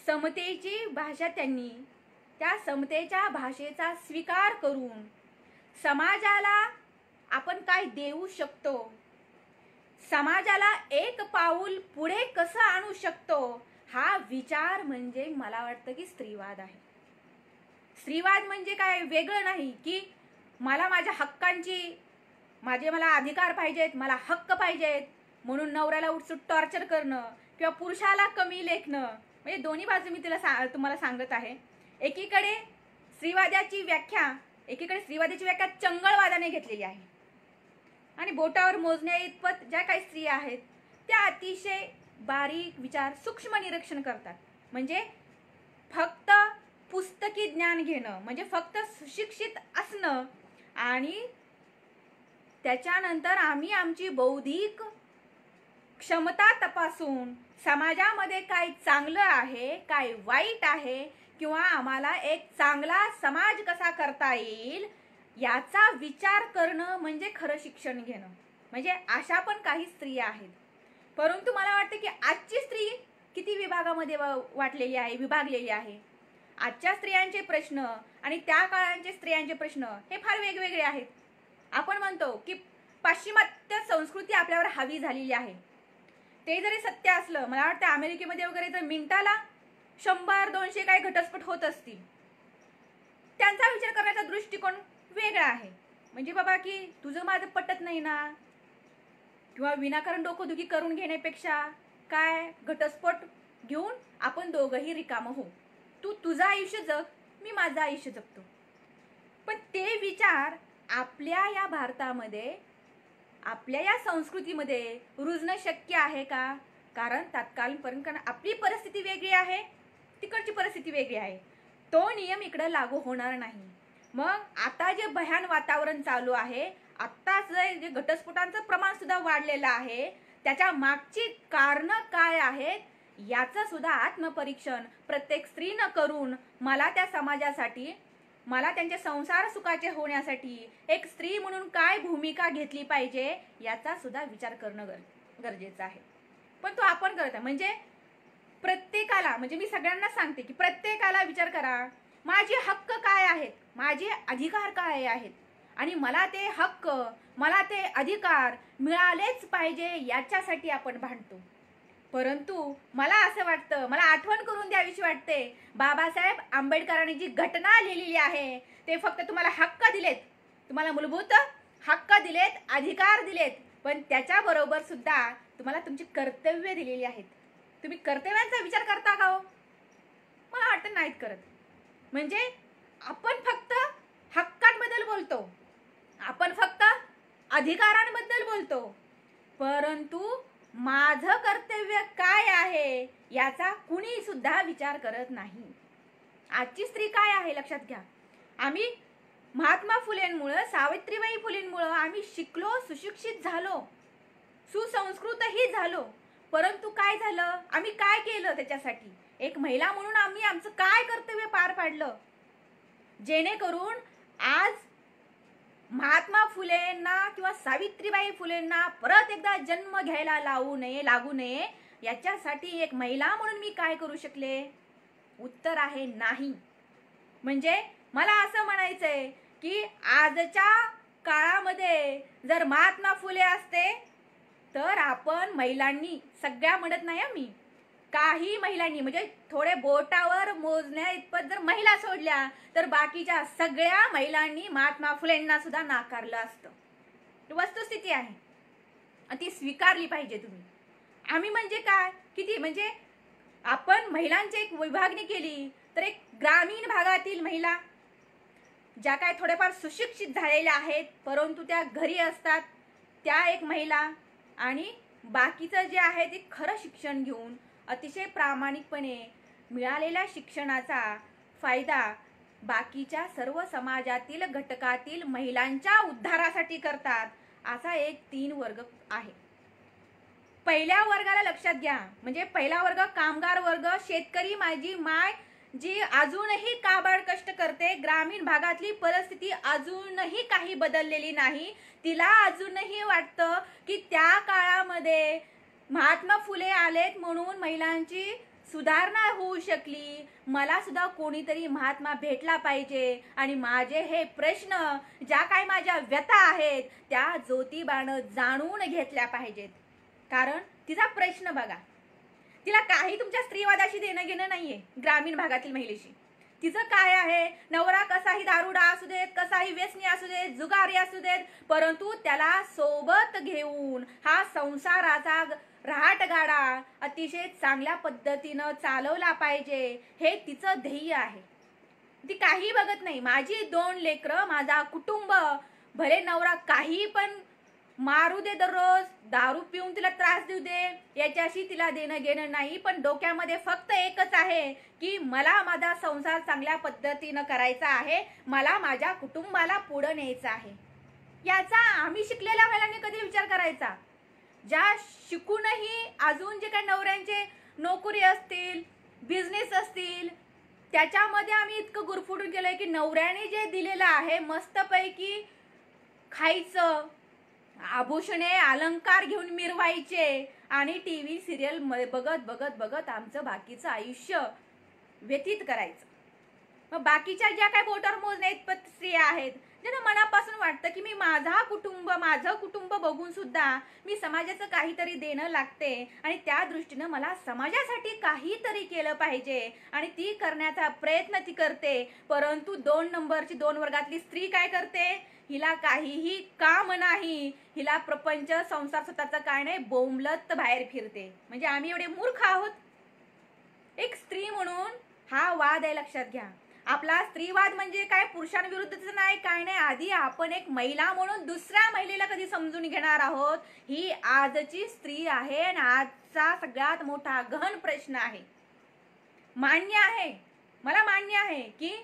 समतेची भाषा त्यांनी, त्या समतेच्या भाषेचा स्वीकार करून समाजाला आपण काय देऊ शकतो, समाजाला एक पाऊल पुढे कसं आणू शकतो, हा विचार म्हणजे मला वाटतं की स्त्रीवाद आहे. स्त्रीवाद म्हणजे काय वेगळं नाही की मला माझ्या हक्कांची, मला अधिकार पाहिजेत, मला हक्क पाहिजेत म्हणून नवऱ्याला उठसूट टॉर्चर करणं किंवा पुरुषाला कमी लेखणं. म्हणजे दोन्ही बाजू मी तुम्हाला सांगत आहे. एकीकडे स्त्रीवादाची व्याख्या चंगळवादाने घेतलेली आहे आणि बोटावर मोजण्या इतपत ज्या काही स्त्रिया आहेत त्या अतिशय बारीक विचार, सूक्ष्म निरीक्षण करतात. म्हणजे फक्त पुस्तकी ज्ञान घेणं म्हणजे फक्त सुशिक्षित असणं आणि त्याच्यानंतर आम्ही आमची बौद्धिक क्षमता तपासून समाजामध्ये काय चांगलं आहे काय वाईट आहे किंवा आम्हाला एक चांगला समाज कसा करता येईल याचा विचार करणं म्हणजे खरं शिक्षण घेणं. म्हणजे अशा पण काही स्त्रिया आहेत, परंतु मला वाटतं की आजची स्त्री किती विभागामध्ये विभागलेली आहे. आजच्या स्त्रियांचे प्रश्न आणि त्या काळांचे स्त्रियांचे प्रश्न हे फार वेगवेगळे आहेत. आपण म्हणतो की पाश्चिमात्य संस्कृती आपल्यावर हावी झालेली आहे. ते जरी सत्य असलं, मला वाटतं अमेरिकेमध्ये वगैरे तर मिनिटाला 100-200 काही घटस्फोट होत असतील. त्यांचा विचार करण्याचा दृष्टिकोन वेगळा आहे. म्हणजे बाबा की तुझं माझं पटत नाही ना, किंवा विनाकारण डोकंदुखी करून घेण्यापेक्षा काय घटस्फोट घेऊन आपण दोघंही रिकामं होऊ. तू तुझं आयुष्य जग, मी माझं आयुष्य जगतो. पण ते विचार आपल्या या भारतामध्ये आपल्या या संस्कृतीमध्ये रुजणं शक्य आहे का? कारण कारण आपली परिस्थिती वेगळी आहे, तिकडची परिस्थिती वेगळी आहे. तो नियम इकडे लागू होणार नाही. मग आता जे भयान वातावरण चालू आहे, आत्ताच जे घटस्फोटांचं प्रमाण सुद्धा वाढलेलं आहे, त्याच्या मागची कारणं काय आहेत याचं सुद्धा आत्मपरीक्षण प्रत्येक स्त्रीनं करून मला त्या समाजासाठी, मला त्यांचे संसार सुखाचे होण्यासाठी एक स्त्री म्हणून काय भूमिका घेतली पाहिजे याचा सुद्धा विचार करणं गरजेचं आहे. पण तो आपण करत आहे. म्हणजे प्रत्येकाला, म्हणजे मी सगळ्यांना सांगते की प्रत्येकाला विचार करा, माझे हक्क काय आहेत, माझे अधिकार काय आहेत आणि मला ते हक्क, मला ते अधिकार मिळालेच पाहिजे याच्यासाठी आपण भांडतो. परंतु मला असं वाटतं, मला आठवण करून द्यावीशी वाटते, बाबासाहेब आंबेडकरांनी जी घटना लिहिलेली आहे ते फक्त तुम्हाला हक्क दिलेत, तुम्हाला मूलभूत हक्क दिलेत, अधिकार दिलेत, पण त्याच्याबरोबर सुद्धा तुम्हाला तुमची कर्तव्य दिलेली आहेत. तुम्ही कर्तव्यांचा विचार करता का हो? मला वाटतं नाहीत करत. म्हणजे आपण फक्त हक्कांबद्दल बोलतो, आपण फक्त अधिकारांबद्दल बोलतो, परंतु माझं कर्तव्य काय आहे याचा कुणी सुद्धा विचार करत नाही. आजची स्त्री काय आहे लक्षात घ्या. आम्ही महात्मा फुलेंमुळे, सावित्रीबाई फुलेंमुळे आम्ही शिकलो, सुशिक्षित झालो, सुसंस्कृतही झालो. परंतु काय झालं, आम्ही काय केलं त्याच्यासाठी? एक महिला म्हणून आम्ही आमचं काय कर्तव्य पार पाडलं जेणेकरून आज महात्मा फुलेंना किंवा सावित्रीबाई फुलेंना परत एकदा जन्म घ्यायला लागू नये याच्यासाठी एक महिला म्हणून मी काय करू शकले? उत्तर आहे नाही. म्हणजे मला असं म्हणायचंय की आजच्या काळामध्ये जर महात्मा फुले असते तर आपण महिलांनी, सगळ्या म्हणत नाही मी, काही महिलांनी, म्हणजे थोडे बोटावर मोजण्या इतपत जर महिला सोडल्या तर बाकीच्या सगळ्या महिलांनी महात्मा फुलेंना सुद्धा नाकारलं असतं. वस्तुस्थिती आहे, ती स्वीकारली पाहिजे तुम्ही. आम्ही म्हणजे काय, किती म्हणजे आपण महिलांची एक विभागणी केली तर एक ग्रामीण भागातील महिला ज्या काय थोडेफार सुशिक्षित झालेल्या आहेत परंतु त्या घरी असतात त्या एक महिला, आणि बाकीचं जे आहे ते खरं शिक्षण घेऊन अतिशय प्रामाणिकपणे मिळालेल्या शिक्षणाचा फायदा बाकीच्या सर्व समाजातील घटकातील महिलांच्या उद्धारासाठी करतात. असा एक 3 वर्ग आहे. पहिल्या वर्गाला लक्षात घ्या, म्हणजे पहिला वर्ग कामगार वर्ग, शेतकरी माझी माय जी अजूनही काबाड कष्ट करते. ग्रामीण भागातली परिस्थिती अजूनही काही बदललेली नाही. तिला अजूनही वाटतं की त्या काळामध्ये महात्मा फुले आलेत म्हणून महिलांची सुधारणा होऊ शकली, मला सुद्धा कोणीतरी महात्मा भेटला पाहिजे आणि माझे हे प्रश्न, ज्या काय माझ्या व्यथा आहेत त्या ज्योतिबानं जाणून घेतल्या पाहिजेत. कारण तिचा प्रश्न बघा, तिला काही तुमच्या स्त्रीवादाशी देणं घेणं नाहीये. ग्रामीण भागातील महिलेशी तिचं काय आहे, नवरा कसाही दारुडा असू देत, कसाही व्यसनी असू देत, जुगारी असू देत, परंतु त्याला सोबत घेऊन हा संसाराचा रहाटगाडा अतिशय चांगल्या पद्धतीनं चालवला पाहिजे, हे तिचं ध्येय आहे. ती काही बघत नाही, माझी 2 लेकरं, माझा कुटुंब, भले नवरा काही पण मारू दे दररोज, दारू पिऊन तिला त्रास देऊ दे, याच्याशी तिला देणं घेणं नाही. पण डोक्यामध्ये फक्त एकच आहे की मला माझा संसार चांगल्या पद्धतीनं करायचा आहे, मला माझ्या कुटुंबाला पुढे न्यायचं आहे. याचा आम्ही शिकलेल्या महिलांनी कधी विचार करायचा? ज्या शिकूनही अजून जे काही नवऱ्यांचे नोकरी असतील, बिझनेस असतील, त्याच्यामध्ये आम्ही इतकं गुरफुटून गेलोय की नवऱ्याने जे दिलेलं आहे मस्तपैकी खायचं, आभूषणे अलंकार घेऊन मिरवायचे आणि टीव्ही सिरियल बघत बघत बघत आमचं बाकीचं आयुष्य व्यतीत करायचं. मग बाकीच्या ज्या काही बोटावर मोजण्यात स्त्रिया आहेत, ज्यांना मनापासून वाटतं की मी माझं कुटुंब बघून सुद्धा मी समाजाचं काहीतरी देणं लागते आणि त्या दृष्टीनं मला समाजासाठी काहीतरी केलं पाहिजे आणि ती करण्याचा प्रयत्न ती करते. परंतु 2 नंबरची 2 वर्गातली स्त्री काय करते? हिला काहीही काम नाही, हिला प्रपंच संसार स्वतःचा काय नाही, बोंबलत बाहेर फिरते. म्हणजे आम्ही एवढे मूर्ख आहोत? एक स्त्री म्हणून हा वाद आहे, लक्षात घ्या. आपला स्त्रीवाद म्हणजे काय पुरुषांविरुद्धच नाही, काय नाही. आधी आपण एक महिला म्हणून दुसऱ्या महिलेला कधी समजून घेणार आहोत, ही आजची स्त्री आहे आणि आजचा सगळ्यात मोठा गहन प्रश्न आहे. मान्य आहे, मला मान्य आहे की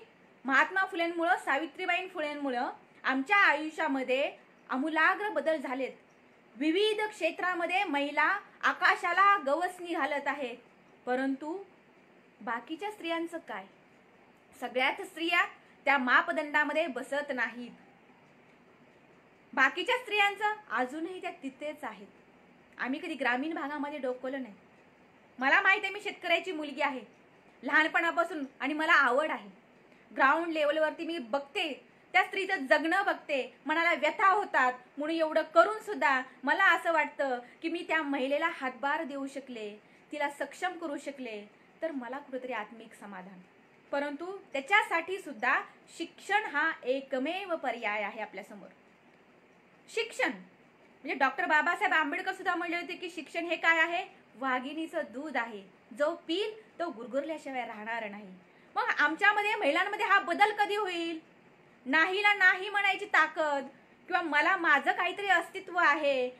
महात्मा फुलेंमुळं, सावित्रीबाई फुलेंमुळं आमच्या आयुष्यामध्ये आमूलाग्र बदल झालेत. विविध क्षेत्रामध्ये महिला आकाशाला गवसणी घालत आहेत. परंतु बाकीच्या स्त्रियांचं काय? सगळ्याच स्त्रिया त्या मापदंडामध्ये बसत नाहीत. बाकीच्या स्त्रियांचं अजूनही त्या तिथेच आहेत. आम्ही कधी ग्रामीण भागामध्ये डोकवलं नाही. मला माहिती आहे, मी शेतकऱ्याची मुलगी आहे लहानपणापासून आणि मला आवड आहे. ग्राउंड लेवलवरती मी बघते, त्या स्त्रीचं जगणं बघते, मनाला व्यथा होतात. म्हणून एवढं करून सुद्धा मला असं वाटतं की मी त्या महिलेला हातभार देऊ शकले, तिला सक्षम करू शकले, तर मला कुठेतरी आत्मिक समाधान. परंतु त्याच्यासाठी सुद्धा शिक्षण हा एकमेव पर्याय आहे आपल्यासमोर. शिक्षण म्हणजे डॉक्टर बाबासाहेब आंबेडकर सुद्धा म्हणले होते की शिक्षण हे काय आहे? वाघिणीचं दूध आहे, जो पिल तो गुरगुरल्याशिवाय राहणार नाही. मग आमच्यामध्ये, महिलांमध्ये हा बदल कधी होईल? नाहीला नाही म्हणायची ताकद, किंवा मला माझं काहीतरी अस्तित्व आहे,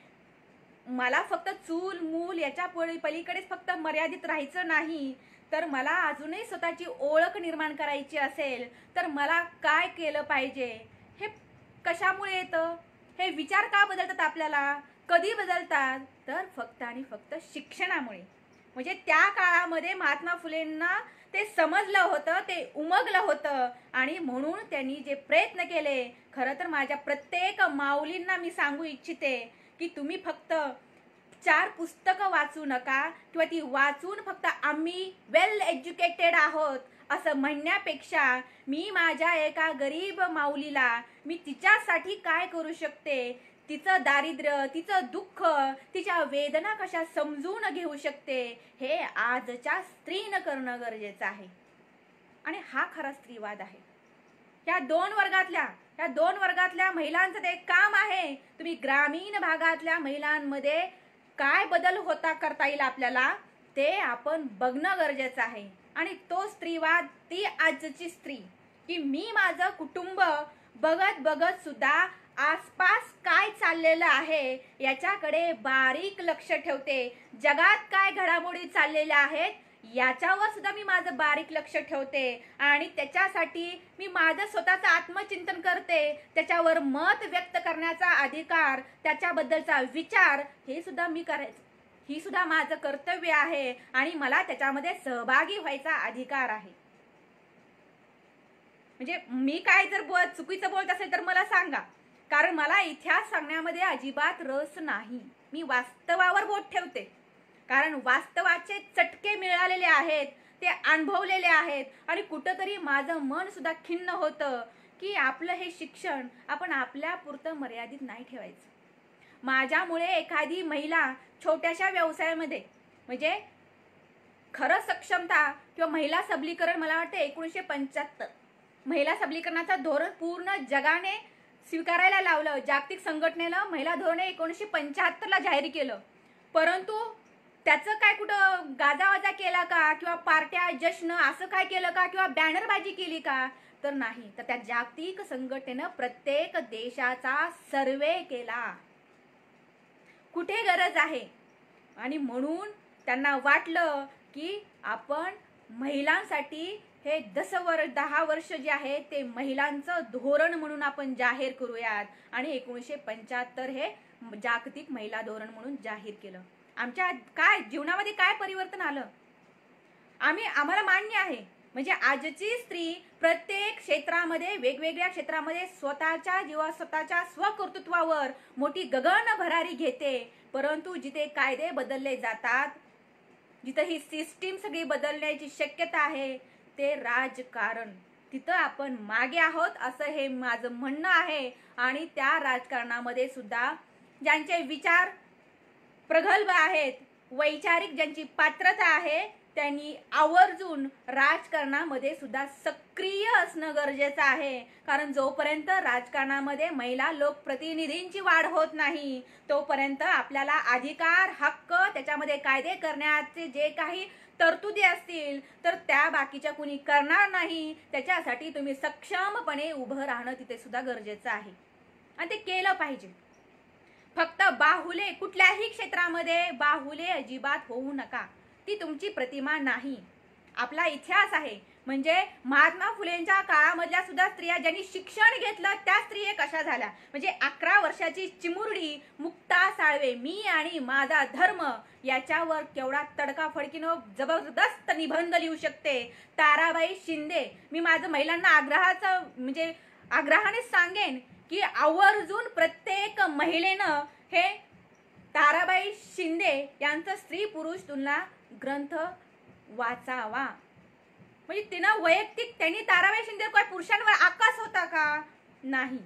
मला फक्त चूल मूल याच्या पलीकडेच फक्त मर्यादित राहायचं नाही, तर मला अजूनही स्वतःची ओळख निर्माण करायची असेल तर मला काय केलं पाहिजे? हे कशामुळे येतं? हे विचार का बदलतात आपल्याला? कधी बदलतात? तर फक्त आणि फक्त शिक्षणामुळे. म्हणजे त्या काळामध्ये महात्मा फुलेंना ते समजलं होतं, ते उमगलं होतं आणि म्हणून त्यांनी जे प्रयत्न केले. खरं तर माझ्या प्रत्येक माऊलींना मी सांगू इच्छिते की तुम्ही फक्त 4 पुस्तकं वाचू नका, किंवा ती वाचून फक्त आम्ही वेल एज्युकेटेड आहोत असं म्हणण्यापेक्षा मी माझ्या एका गरीब माऊलीला मी तिच्यासाठी काय करू शकते, तिचं दारिद्र्य, तिचं दुःख, तिच्या वेदना कशा समजून घेऊ शकते, हे आजच्या स्त्रीनं करणं गरजेचं आहे. आणि हा खरा स्त्रीवाद आहे. या 2 वर्गातल्या महिलांचं ते काम आहे. तुम्ही ग्रामीण भागातल्या महिलांमध्ये काय बदल करता येईल आपल्याला, ते आपण बघणं गरजेचं आहे. आणि तो स्त्रीवाद, ती आजची स्त्री की मी माझं कुटुंब बघत बघत सुद्धा आसपास काय चाललेलं आहे याच्याकडे बारीक लक्ष ठेवते. जगात काय घडामोडी चाललेल्या आहेत याच्यावर सुद्धा मी माझं बारीक लक्ष ठेवते आणि त्याच्यासाठी मी माझं स्वतःचं आत्मचिंतन करते. त्याच्यावर मत व्यक्त करण्याचा अधिकार, त्याच्याबद्दलचा विचार, हे सुद्धा मी करायचं, ही सुद्धा माझं कर्तव्य आहे आणि मला त्याच्यामध्ये सहभागी व्हायचा अधिकार आहे. म्हणजे मी काय जर चुकीचं बोलत असेल तर मला सांगा, कारण मला इतिहास सांगण्यामध्ये अजिबात रस नाही. मी वास्तवावर बोट ठेवते, कारण वास्तवाचे चटके मिळालेले आहेत, ते अनुभवलेले आहेत आणि कुठंतरी माझं मन सुद्धा खिन्न होतं की आपलं हे शिक्षण आपण आपल्या पुरतं मर्यादित नाही ठेवायचं. माझ्यामुळे एखादी महिला छोट्याशा व्यवसायामध्ये, म्हणजे खरं सक्षमता किंवा महिला सबलीकरण, मला वाटतं 1975 महिला सबलीकरणाचं धोरण पूर्ण जगाने स्वीकारायला लावलं. जागतिक संघटनेनं महिला धोरण 1975ला जाहीर केलं. परंतु त्याचं काय कुठं गाजावाजा केला का, किंवा पार्ट्या जश्न असं काय केलं का, किंवा बॅनरबाजी केली का? तर नाही. तर त्या जागतिक संघटनेनं प्रत्येक देशाचा सर्वे केला. कुठे गरज आहे. आणि म्हणून त्यांना वाटलं की आपण महिलांसाठी हे 10 वर्ष जे आहे ते महिलांचं धोरण म्हणून आपण जाहीर करूयात. आणि 1975 हे जागतिक महिला धोरण म्हणून जाहीर केलं. आमच्या काय जीवनामध्ये काय परिवर्तन आलं आम्हाला मान्य आहे. म्हणजे आजची स्त्री प्रत्येक क्षेत्रामध्ये, वेगवेगळ्या क्षेत्रामध्ये स्वतःच्या स्वकर्तृत्वावर मोठी गगन भरारी घेते. परंतु जिथे कायदे बदलले जातात, जिथे ही सिस्टीम सगळी बदलण्याची शक्यता आहे, ते राजकारण, तिथं आपण मागे आहोत असं हे माझं म्हणणं आहे. आणि त्या राजकारणामध्ये सुद्धा ज्यांचे विचार प्रगल्भ आहेत, वैचारिक ज्यांची पात्रता आहे, त्यांनी आवर्जून राजकारणामध्ये सुद्धा सक्रिय असणं गरजेचं आहे. कारण जोपर्यंत राजकारणामध्ये महिला लोकप्रतिनिधींची वाढ होत नाही, तोपर्यंत आपल्याला अधिकार, हक्क, त्याच्यामध्ये कायदे करण्याचे जे काही तरतुदी असतील तर त्या बाकीच्या कुणी करणार नाही. त्याच्यासाठी तुम्ही सक्षमपणे उभं राहणं तिथे सुद्धा गरजेचं आहे आणि ते केलं पाहिजे. फक्त बाहुले, कुठल्याही क्षेत्रामध्ये बाहुले अजिबात होऊ नका. ती तुमची प्रतिमा नाही. आपला इतिहास आहे. म्हणजे महात्मा फुलेंच्या काळामधल्या सुद्धा स्त्रिया ज्यांनी शिक्षण घेतलं त्या स्त्रिया कशा झाल्या. म्हणजे 11 वर्षाची चिमुरडी मुक्ता साळवे, मी आणि माझा धर्म याच्यावर केवढा तडकाफडकीनं जबरदस्त निबंध लिहू शकते. ताराबाई शिंदे, मी माझं महिलांना आग्रहाने सांगेन की आवर्जून प्रत्येक महिलेनं हे ताराबाई शिंदे यांचं स्त्री पुरुष तुलना ग्रंथ वाचावा. म्हणजे तिनं वैयक्तिक, त्यांनी ताराबाई शिंदे काय पुरुषांवर आकाश होता का? नाही.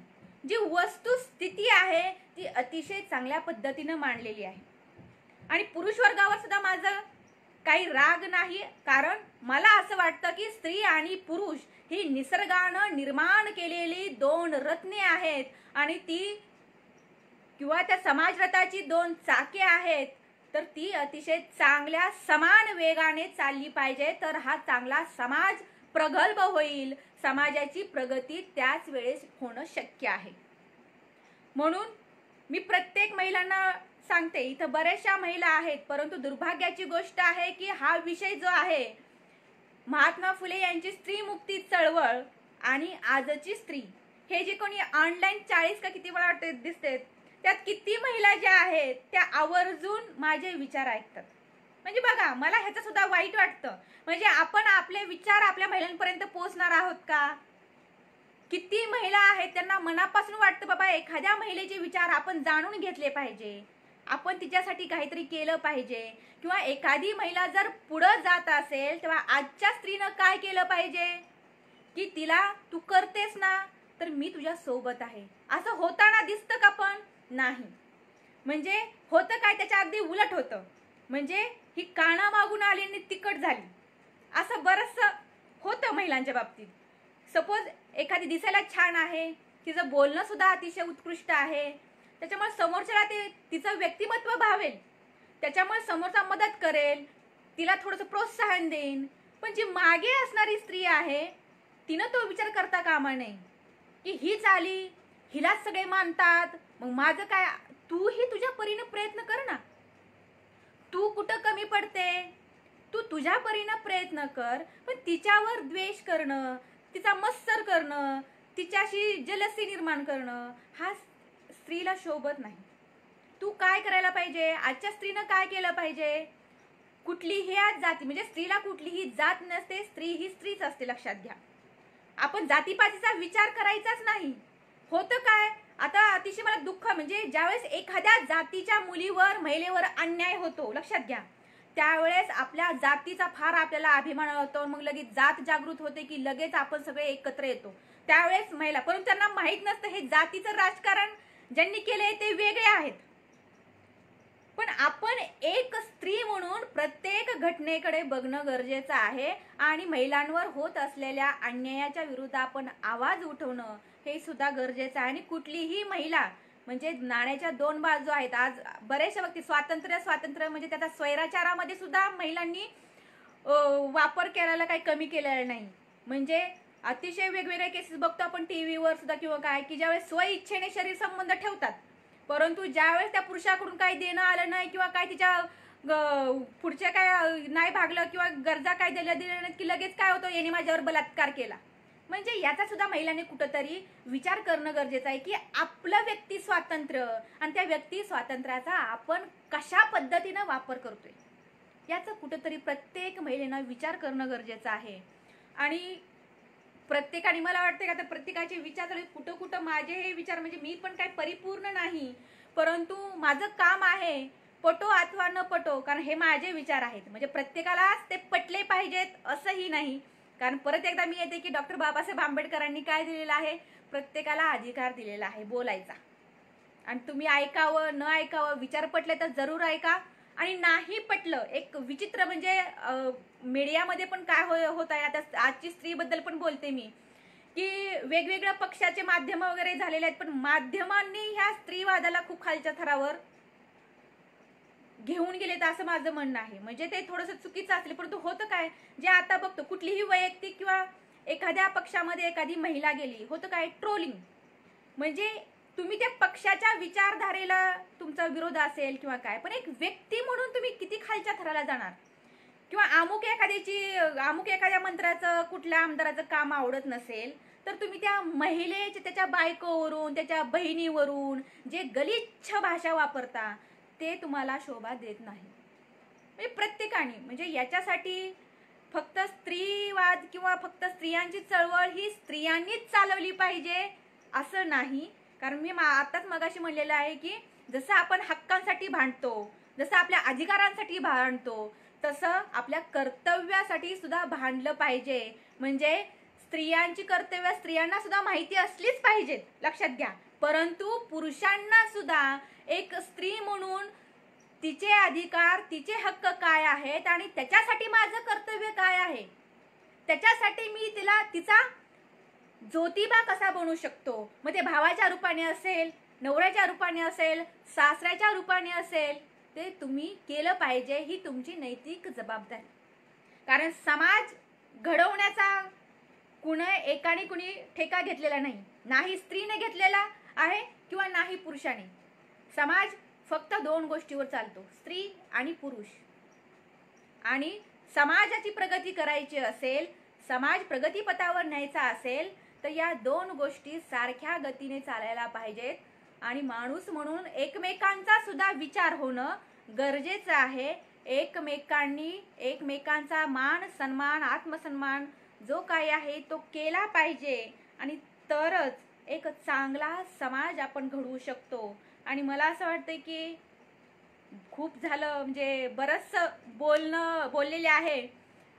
जी वस्तुस्थिती आहे ती अतिशय चांगल्या पद्धतीनं मांडलेली आहे. आणि पुरुष वर्गावर सुद्धा माझं काही राग नाही. कारण मला असं वाटतं की स्त्री आणि पुरुष ही निसर्गानं निर्माण केलेली 2 रत्ने आहेत. आणि ती किंवा त्या समाजरथाची 2 चाके आहेत. तर ती अतिशय चांगल्या समान वेगाने चालली पाहिजे. तर हा चांगला समाज प्रगल्भ होईल. समाजाची प्रगती त्याच वेळेस होणं शक्य आहे. म्हणून मी प्रत्येक महिलांना सांगते, इथं बऱ्याचशा महिला आहेत, परंतु दुर्भाग्याची गोष्ट आहे की हा विषय जो आहे, महात्मा फुले यांची स्त्री मुक्ती चळवळ आणि आजची स्त्री, हे जे कोणी ऑनलाईन 40 का किती मला वाटते दिसते, त्यात किती महिला ज्या आहेत त्या आवर्जून माझे विचार ऐकतात. म्हणजे बघा, मला ह्याचं सुद्धा वाईट वाटतं. म्हणजे आपण आपले विचार आपल्या महिलांपर्यंत पोहोचणार आहोत का? किती महिला आहेत त्यांना मनापासून वाटतं बाबा एखाद्या महिलेचे विचार आपण जाणून घेतले पाहिजे, आपण तिच्यासाठी काहीतरी केलं पाहिजे. किंवा एखादी महिला जर पुढं जात असेल तेव्हा आजच्या स्त्रीनं काय केलं पाहिजे की तिला, तू करतेस ना तर मी तुझ्या सोबत आहे, असं होताना दिसतं का? पण नाही. म्हणजे होतं काय, त्याच्या अगदी उलट होतं. म्हणजे ही कानामागून आली आणि तिकट झाली, असं बरंचसं होतं महिलांच्या बाबतीत. सपोज एखादी दिसायला छान आहे, तिचं बोलणं सुद्धा अतिशय उत्कृष्ट आहे, त्याच्यामुळे समोरच्याला तिचं व्यक्तिमत्व भावेल, त्याच्यामुळे समोरचा मदत करेल, तिला थोडंसं प्रोत्साहन देईन. पण जी मागे असणारी स्त्री आहे तिनं तो विचार करता कामा नये की हीच आली, हिलाच सगळे मानतात, मग माझं काय? तूही तुझ्या परीने प्रयत्न कर ना. तू कुठं कमी पडते? तू तुझ्या परीने प्रयत्न कर. पण तिच्यावर द्वेष करणं, तिचा मत्सर करणं, तिच्याशी जलसी निर्माण करणं हा स्त्रीला शोभत नाही. तू काय करायला पाहिजे? आजच्या स्त्रीनं काय केलं पाहिजे? कुठलीही आज जाती, म्हणजे स्त्रीला कुठलीही जात नसते, स्त्री ही स्त्रीच असते, लक्षात घ्या. आपण जातीपातीचा विचार करायचाच नाही. होतं काय आता, अतिशय मला दुःख, म्हणजे ज्यावेळेस एखाद्या जातीच्या मुलीवर, महिलेवर अन्याय होतो, लक्षात घ्या, त्यावेळेस आपल्या जातीचा फार आपल्याला अभिमान होतो. मग लगेच जात जागृत होते की लगेच आपण सगळे एकत्र येतो. त्यावेळेस महिला, परंतु त्यांना माहित नसतं हे जातीचं राजकारण ज्यांनी केलंय ते वेगळे आहेत. पण आपण एक स्त्री म्हणून प्रत्येक घटनेकडे बघणं गरजेचं आहे आणि महिलांवर होत असलेल्या अन्यायाच्या विरुद्ध आपण आवाज उठवणं हे सुद्धा गरजेचं आहे. आणि कुठलीही महिला, म्हणजे नाण्याच्या 2 बाजू आहेत. आज बरेचशा बाबतीत स्वातंत्र्य म्हणजे त्याचा स्वैराचारामध्ये सुद्धा महिलांनी वापर करायला काही कमी केलेला नाही. म्हणजे अतिशय वेगवेगळे केसेस बघतो आपण टीव्हीवर सुद्धा किंवा काय, की ज्यावेळेस स्वइच्छेने शरीर संबंध ठेवतात परंतु ज्यावेळेस त्या पुरुषाकडून काही देणं आलं नाही किंवा काय तिच्या पुढच्या काय नाही भागलं किंवा गरजा काय दिल्या नाहीत की लगेच काय होतं, याने माझ्यावर बलात्कार केला. म्हणजे याचा सुद्धा महिलांनी कुठंतरी विचार करणं गरजेचं आहे की आपलं व्यक्ती स्वातंत्र्य आणि त्या व्यक्ती स्वातंत्र्याचा आपण कशा पद्धतीनं वापर करतोय याचं कुठंतरी प्रत्येक महिलेनं विचार करणं गरजेचं आहे. आणि प्रत्येकाने मला वाटतं का तर प्रत्येकाचे विचार कुठं कुठं माझे हे विचार म्हणजे मी पण काय परिपूर्ण नाही, परंतु माझं काम आहे पटो अथवा न पटो, कारण हे माझे विचार आहेत. म्हणजे प्रत्येकालाच ते पटले पाहिजेत असंही नाही, कारण परत एकदा मी येते की डॉक्टर बाबासाहेब आंबेडकरांनी काय दिलेलं आहे, प्रत्येकाला अधिकार दिलेला आहे बोलायचा. आणि तुम्ही ऐकावं न ऐकावं, विचार पटले तर जरूर ऐका, आणि नाही पटलं एक विचित्र म्हणजे मीडियामध्ये पण काय होत आहे आता, आजची स्त्रीबद्दल पण बोलते मी की वेगवेगळ्या पक्षाचे माध्यम वगैरे झालेले आहेत, पण माध्यमांनी ह्या स्त्रीवादाला खूप खालच्या थरावर घेऊन गेलेत असं माझं म्हणणं आहे. म्हणजे ते थोडंसं चुकीचं असले, परंतु होतं काय, जे आता बघतो कुठलीही वैयक्तिक किंवा एखाद्या पक्षामध्ये एखादी महिला गेली, होतं काय ट्रोलिंग. म्हणजे तुम्ही त्या पक्षाच्या विचारधारेला तुमचा विरोध असेल किंवा काय, पण एक व्यक्ती म्हणून तुम्ही किती खालच्या थराला जाणार, किंवा अमुक एखाद्या मंत्र्याचं कुठल्या आमदाराचं काम आवडत नसेल तर तुम्ही त्या महिलेचे त्याच्या बायकोवरून त्याच्या बहिणीवरून जे गलिच्छ भाषा वापरता ते तुम्हाला शोभा देत नाही. म्हणजे प्रत्येकाने म्हणजे याच्यासाठी फक्त स्त्रीवाद किंवा फक्त स्त्रियांची चळवळ ही स्त्रियांनीच चालवली पाहिजे असं नाही. कारण मी आताच मगाशी म्हणलेलं आहे की जसं आपण हक्कांसाठी भांडतो, जसं आपल्या अधिकारांसाठी भांडतो, तसं आपल्या कर्तव्यासाठी सुद्धा भांडलं पाहिजे. म्हणजे स्त्रियांची कर्तव्य स्त्रियांना सुद्धा माहिती असलीच पाहिजेत, लक्षात घ्या. परंतु पुरुषांना सुद्धा एक स्त्री म्हणून तिचे अधिकार तिचे हक्क काय आहेत आणि त्याच्यासाठी माझं कर्तव्य काय आहे, त्याच्यासाठी मी तिचा ज्योतिबा कसा बनू शकतो. मग ते भावाच्या रूपाने असेल, नवऱ्याच्या रूपाने असेल, सासऱ्याच्या रूपाने असेल, ते तुम्ही केलं पाहिजे, ही तुमची नैतिक जबाबदारी. कारण समाज घडवण्याचा एकाने कुणी ठेका घेतलेला नाही, नाही स्त्रीने घेतलेला आहे किंवा नाही पुरुषाने. समाज फक्त दोन गोष्टीवर चालतो, स्त्री आणि पुरुष. आणि समाजाची प्रगती करायची असेल, समाज प्रगतीपथावर न्यायचा असेल तर या दोन गोष्टी सारख्या गतीने चालायला पाहिजेत. आणि माणूस म्हणून एकमेकांचा सुद्धा विचार होणं गरजेचं आहे. एकमेकांचा मान सन्मान आत्मसन्मान जो काही आहे तो केला पाहिजे, आणि तरच एक चांगला समाज आपण घडवू शकतो. आणि मला असं वाटतं की खूप झालं, म्हणजे बरंचसं बोललेले आहे,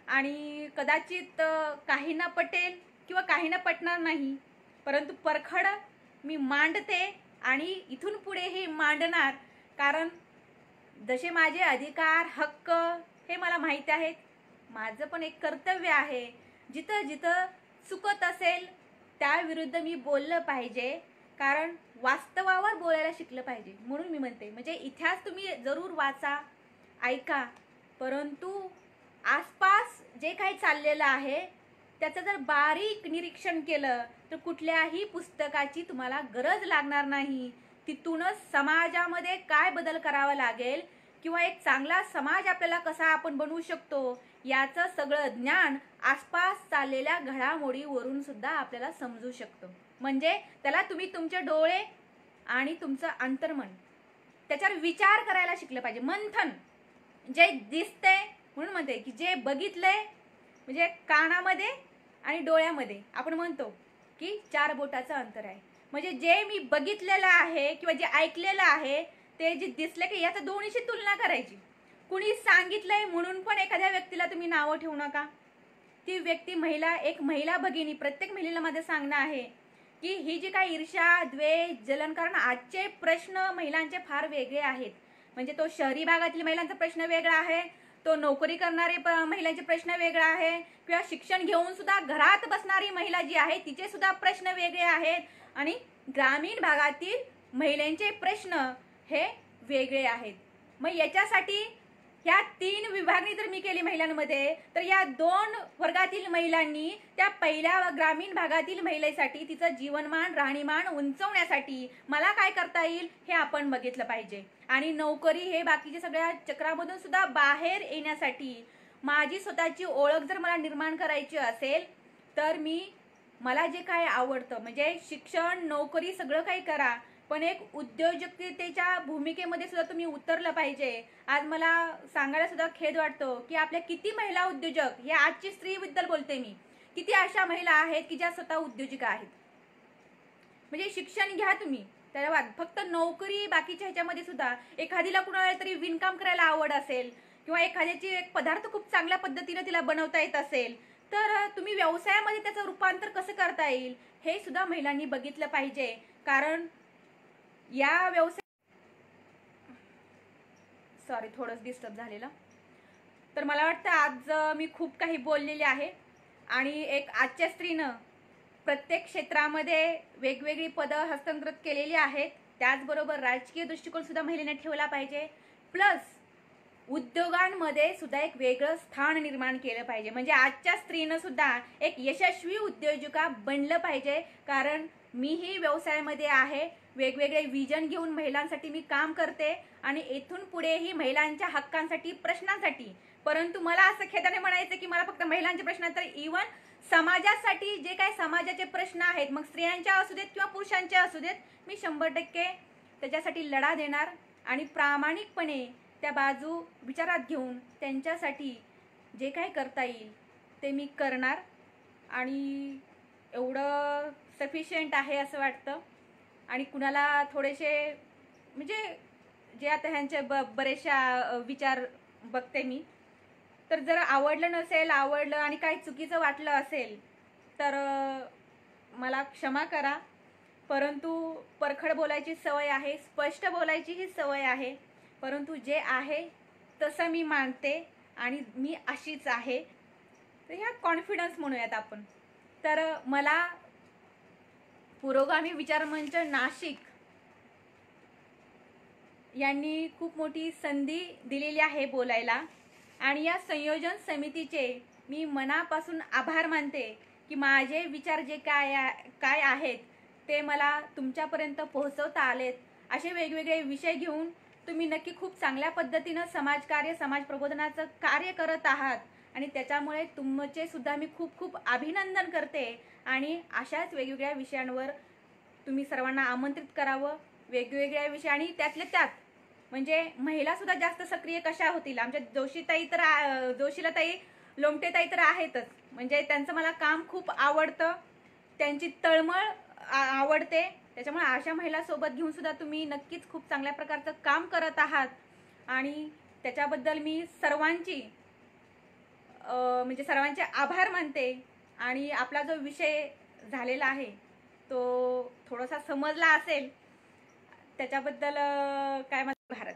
आणि कदाचित काहींना पटेल किंवा काहींना पटणार नाही, परंतु परखड मी मांडते आणि इथून पुढे हे मांडणार. कारण जसे माझे अधिकार हक्क हे मला माहीत आहेत, माझं पण एक कर्तव्य आहे. जिथं जिथं चुकत असेल त्याविरुद्ध मी बोललं पाहिजे, कारण वास्तवावर बोलायला शिकलं पाहिजे. म्हणून मी म्हणते, म्हणजे इतिहास तुम्ही जरूर वाचा, ऐका, परंतु आसपास जे काही चाललेलं आहे त्याचं जर बारीक निरीक्षण केलं तर कुठल्याही पुस्तकाची तुम्हाला गरज लागणार नाही. तिथूनच समाजामध्ये काय बदल करावा लागेल किंवा एक चांगला समाज आपल्याला कसा आपण बनवू शकतो याचं सगळं ज्ञान आसपास चाललेल्या घडामोडीवरून सुद्धा आपल्याला समजू शकतं. म्हणजे त्याला तुम्ही तुमचे डोळे आणि तुमचं अंतर्मन त्याच्यावर विचार करायला शिकलं पाहिजे. मंथन, जे दिसते म्हणून म्हणते की जे बघितलंय, म्हणजे कानामध्ये आणि डोळ्यामध्ये आपण म्हणतो की 4 बोटाचं अंतर आहे. म्हणजे जे मी बघितलेलं आहे किंवा जे ऐकलेलं आहे ते जे दिसलं की याचं दोन्हीशी तुलना करायची. कुणी सांगितलंय म्हणून पण एखाद्या व्यक्तीला तुम्ही नावं ठेवू नका. ती व्यक्ती एक महिला भगिनी, प्रत्येक महिलेला माझं सांगणं आहे की ही जी काही ईर्ष्या द्वेष जलन, कारण आजचे प्रश्न महिलांचे फार वेगळे आहेत. म्हणजे तो शहरी भागातील महिलांचा प्रश्न वेगळा आहे, तो नोकरी करणारे महिलांचे प्रश्न वेगळा आहे, किंवा शिक्षण घेऊन सुद्धा घरात बसणारी महिला जी आहे तिचे सुद्धा प्रश्न वेगळे आहेत, आणि ग्रामीण भागातील महिलांचे प्रश्न हे वेगळे आहेत. मग याच्यासाठी ह्या 3 विभागणी जर मी केली महिलांमध्ये, तर या 2 वर्गातील महिलांनी त्या पहिल्या ग्रामीण भागातील महिलेसाठी तिचं जीवनमान राहणीमान उंचवण्यासाठी मला काय करता येईल हे आपण बघितलं पाहिजे. आणि नोकरी हे बाकीच्या सगळ्या चक्रामधून सुद्धा बाहेर येण्यासाठी माझी स्वतःची ओळख जर मला निर्माण करायची असेल, तर मला जे काय आवडतं म्हणजे शिक्षण नोकरी सगळं काही करा, पण एक उद्योजकतेच्या भूमिकेमध्ये सुद्धा तुम्ही उतरलं पाहिजे. आज मला सांगायला सुद्धा खेद वाटतो की आपल्या किती महिला उद्योजक, हे आजची स्त्रीबद्दल बोलते मी, किती अशा महिला आहेत की ज्या स्वतः उद्योजिका आहेत. म्हणजे शिक्षण घ्या तुम्ही, त्याला फक्त नोकरी बाकीच्या ह्याच्यामध्ये सुद्धा एखादीला कुणाला तरी विणकाम करायला आवड असेल किंवा एखाद्याची एक पदार्थ खूप चांगल्या पद्धतीने तिला बनवता येत असेल, तर तुम्ही व्यवसायामध्ये त्याचं रूपांतर कसं करता येईल हे सुद्धा महिलांनी बघितलं पाहिजे. कारण या व्यवसाय थोडंच डिस्टर्ब झालेलं. तर मला वाटतं आज मी खूप काही बोललेले आहे आणि एक आजच्या स्त्रीनं प्रत्येक क्षेत्रामध्ये वेगवेगळी पदं हस्तांतरित केलेली आहेत. त्याचबरोबर राजकीय दृष्टिकोन सुद्धा महिलेने ठेवला पाहिजे. प्लस उद्योगांमध्ये सुद्धा एक वेगळं स्थान निर्माण केलं पाहिजे. म्हणजे आजच्या स्त्रीनं सुद्धा एक यशस्वी उद्योजिका बनलं पाहिजे. कारण मीही व्यवसायामध्ये आहे, वेगवेगळे विजन घेऊन महिलांसाठी मी काम करते आणि इथून पुढेही महिलांच्या हक्कांसाठी प्रश्नांसाठी. परंतु मला असं खेदाने म्हणायचं की मला फक्त महिलांचे प्रश्न तर इव्हन समाजासाठी जे काही समाजाचे प्रश्न आहेत, मग स्त्रियांच्या असू देत किंवा पुरुषांच्या असू देत, मी 100% त्याच्यासाठी लढा देणार आणि प्रामाणिकपणे त्या बाजू विचारात घेऊन त्यांच्यासाठी जे काही करता येईल ते मी करणार. आणि एवढं सफिशियंट आहे असं वाटतं. आणि कुणाला थोडेसे म्हणजे जे आता ह्यांचे बरेचशा विचार बघते मी, तर जर आवडलं नसेल, आवडलं आणि काही चुकीचं वाटलं असेल तर मला क्षमा करा. परंतु परखड बोलायची सवय आहे, स्पष्ट बोलायची ही सवय आहे. परंतु जे आहे तसं मी मानते आणि मी अशीच आहे. तर ह्या कॉन्फिडन्स म्हणूयात आपण. तर मला पुरोगामी विचारमंच नाशिक यांनी खूप मोठी संधी दिलेली आहे बोलायला आणि या संयोजन समितीचे मी मनापासून आभार मानते की माझे विचार जे काय आहेत ते मला तुमच्यापर्यंत पोहोचवता आलेत. असे वेगवेगळे विषय घेऊन तुम्ही नक्की खूप चांगल्या पद्धतीनं समाजकार्य समाज प्रबोधनाचं कार्य करत आहात आणि त्याच्यामुळे तुमचे सुद्धा मी खूप खूप अभिनंदन करते. आणि अशाच वेगवेगळ्या विषयांवर तुम्ही सर्वांना आमंत्रित करावं. वेगवेगळ्या विषय आणि त्यातल्या त्यात म्हणजे महिला सुद्धा जास्त सक्रिय कशा होतील. आमच्या जोशीलाताई लोमटेताई तर आहेतच. म्हणजे त्यांचं मला काम खूप आवडतं, त्यांची तळमळ आवडते. त्याच्यामुळे अशा महिला सोबत घेऊन सुद्धा तुम्ही नक्कीच खूप चांगल्या प्रकारचं काम करत आहात आणि त्याच्याबद्दल मी सर्वांचे आभार मानते. आणि आपला जो विषय झालेला आहे तो थोडासा समजला असेल त्याच्याबद्दल काय भारत.